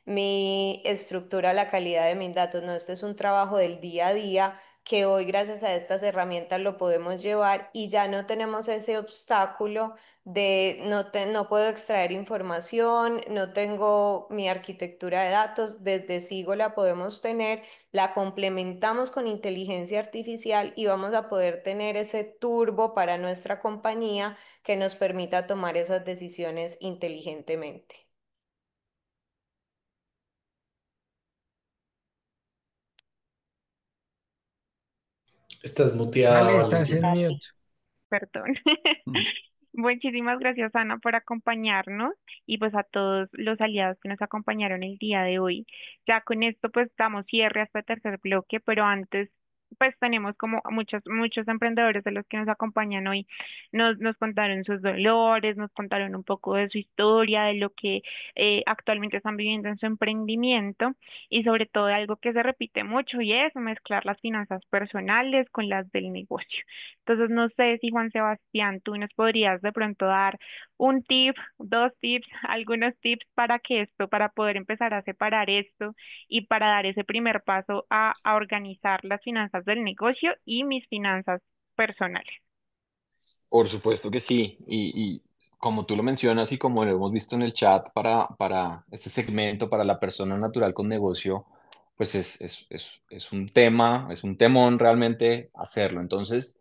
mi estructura, la calidad de mis datos. No, este es un trabajo del día a día que hoy gracias a estas herramientas lo podemos llevar y ya no tenemos ese obstáculo de no puedo extraer información, no tengo mi arquitectura de datos, desde Sigo la podemos tener, la complementamos con inteligencia artificial y vamos a poder tener ese turbo para nuestra compañía que nos permita tomar esas decisiones inteligentemente. Estás muteada, Vale, estás en Valentina. mute. Perdón. Mm. Muchísimas gracias, Ana, por acompañarnos y pues a todos los aliados que nos acompañaron el día de hoy. Ya con esto pues damos cierre a este tercer bloque, pero antes pues tenemos como muchos emprendedores de los que nos acompañan hoy. Nos contaron sus dolores, nos contaron un poco de su historia, de lo que actualmente están viviendo en su emprendimiento y sobre todo de algo que se repite mucho y es mezclar las finanzas personales con las del negocio. Entonces, no sé si Juan Sebastián, tú nos podrías de pronto dar un tip, dos tips, algunos tips para que esto, para poder empezar a separar esto y para dar ese primer paso a organizar las finanzas del negocio y mis finanzas personales. Por supuesto que sí. Y como tú lo mencionas y como lo hemos visto en el chat, para este segmento, para la persona natural con negocio, pues es un tema, es un temón realmente hacerlo. Entonces,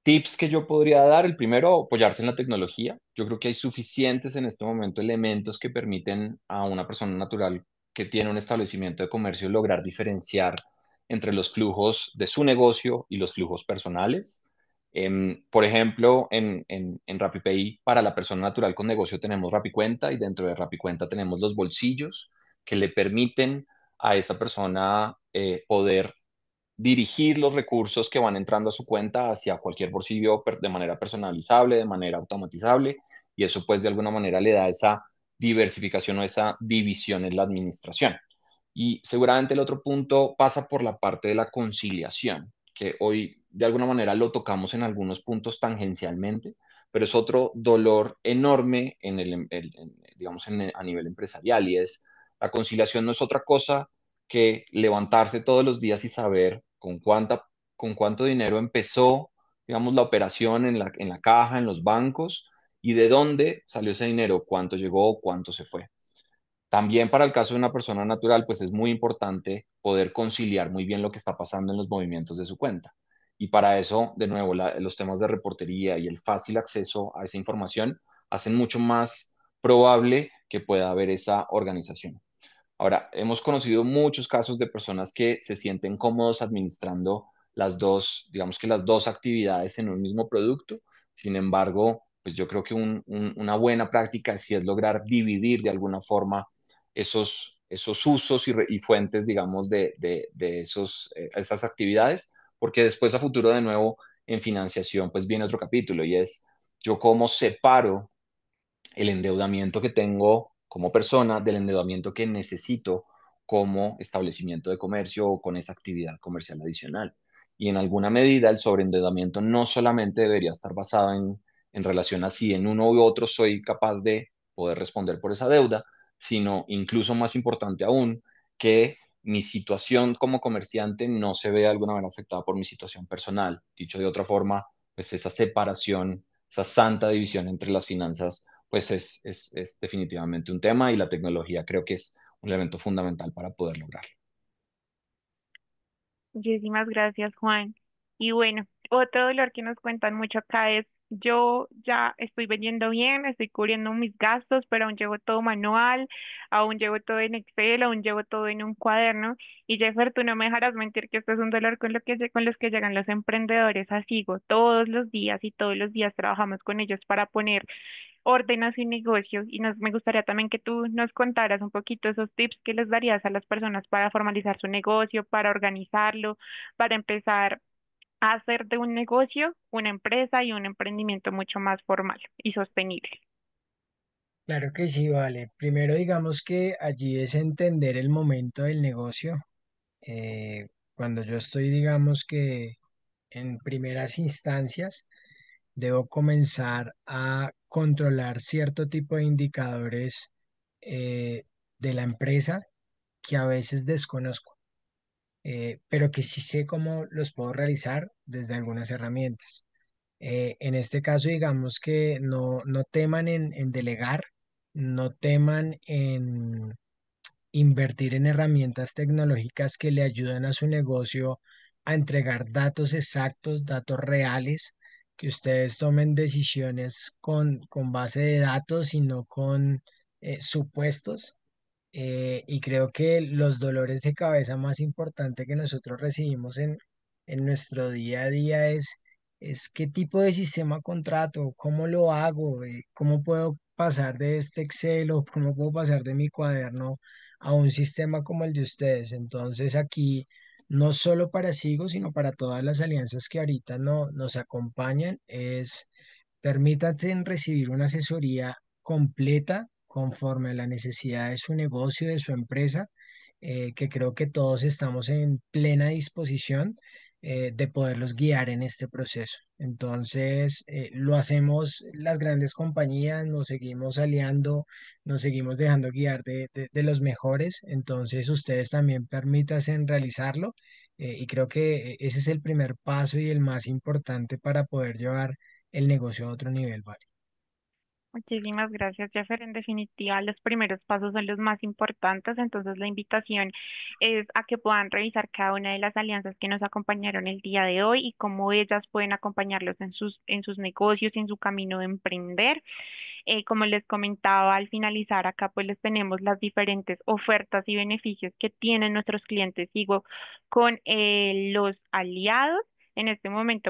tips que yo podría dar, el primero, apoyarse en la tecnología. Yo creo que hay suficientes en este momento elementos que permiten a una persona natural que tiene un establecimiento de comercio lograr diferenciar entre los flujos de su negocio y los flujos personales. Por ejemplo, en RappiPay, para la persona natural con negocio tenemos RappiCuenta y dentro de RappiCuenta tenemos los bolsillos que le permiten a esa persona poder dirigir los recursos que van entrando a su cuenta hacia cualquier bolsillo de manera personalizable, de manera automatizable, y eso pues de alguna manera le da esa diversificación o esa división en la administración. Y seguramente el otro punto pasa por la parte de la conciliación, que hoy de alguna manera lo tocamos en algunos puntos tangencialmente, pero es otro dolor enorme digamos, a nivel empresarial y es la conciliación no es otra cosa que levantarse todos los días y saber con cuánto dinero empezó, digamos, la operación en la caja, en los bancos y de dónde salió ese dinero, cuánto llegó, cuánto se fue. También para el caso de una persona natural, pues es muy importante poder conciliar muy bien lo que está pasando en los movimientos de su cuenta. Y para eso, de nuevo, los temas de reportería y el fácil acceso a esa información hacen mucho más probable que pueda haber esa organización. Ahora, hemos conocido muchos casos de personas que se sienten cómodos administrando las dos, digamos que las dos actividades en un mismo producto. Sin embargo, pues yo creo que una buena práctica sí es lograr dividir de alguna forma esos usos y fuentes, digamos, de esas actividades, porque después a futuro de nuevo en financiación, pues viene otro capítulo y es yo cómo separo el endeudamiento que tengo como persona del endeudamiento que necesito como establecimiento de comercio o con esa actividad comercial adicional. Y en alguna medida el sobreendeudamiento no solamente debería estar basado en relación a si en uno u otro soy capaz de poder responder por esa deuda, sino incluso más importante aún, que mi situación como comerciante no se vea de alguna manera afectada por mi situación personal. Dicho de otra forma, pues esa separación, esa santa división entre las finanzas pues es definitivamente un tema y la tecnología creo que es un elemento fundamental para poder lograrlo. Muchísimas gracias, Juan. Y bueno, otro dolor que nos cuentan mucho acá es Yo ya estoy vendiendo bien, estoy cubriendo mis gastos, pero aún llevo todo manual, aún llevo todo en Excel, aún llevo todo en un cuaderno. Y Jeffer, tú no me dejarás mentir que esto es un dolor con con los que llegan los emprendedores a Sigo todos los días y todos los días trabajamos con ellos para poner orden a su negocio. Y me gustaría también que tú nos contaras un poquito esos tips que les darías a las personas para formalizar su negocio, para organizarlo, para empezar a hacer de un negocio una empresa y un emprendimiento mucho más formal y sostenible. Claro que sí, vale. Primero digamos que allí es entender el momento del negocio. Cuando yo estoy, digamos que en primeras instancias, debo comenzar a controlar cierto tipo de indicadores eh, de la empresa que a veces desconozco, pero que sí sé cómo los puedo realizar desde algunas herramientas. En este caso, digamos que no teman en delegar, no teman en invertir en herramientas tecnológicas que le ayudan a su negocio a entregar datos exactos, datos reales, que ustedes tomen decisiones con base de datos y no con supuestos. Y creo que los dolores de cabeza más importantes que nosotros recibimos en nuestro día a día es qué tipo de sistema contrato, cómo lo hago, cómo puedo pasar de este Excel o cómo puedo pasar de mi cuaderno a un sistema como el de ustedes. Entonces aquí, no solo para Sigo, sino para todas las alianzas que ahorita nos acompañan, es permítanse recibir una asesoría completa conforme a la necesidad de su negocio, de su empresa, que creo que todos estamos en plena disposición de poderlos guiar en este proceso. Entonces, lo hacemos las grandes compañías, nos seguimos aliando, nos seguimos dejando guiar de los mejores. Entonces, ustedes también permítanse en realizarlo. Y creo que ese es el primer paso y el más importante para poder llevar el negocio a otro nivel, ¿vale? Muchísimas gracias, Jeffer. En definitiva, los primeros pasos son los más importantes, entonces la invitación es a que puedan revisar cada una de las alianzas que nos acompañaron el día de hoy y cómo ellas pueden acompañarlos en sus negocios y en su camino de emprender. Como les comentaba al finalizar, acá pues les tenemos las diferentes ofertas y beneficios que tienen nuestros clientes, digo, con los aliados. En este momento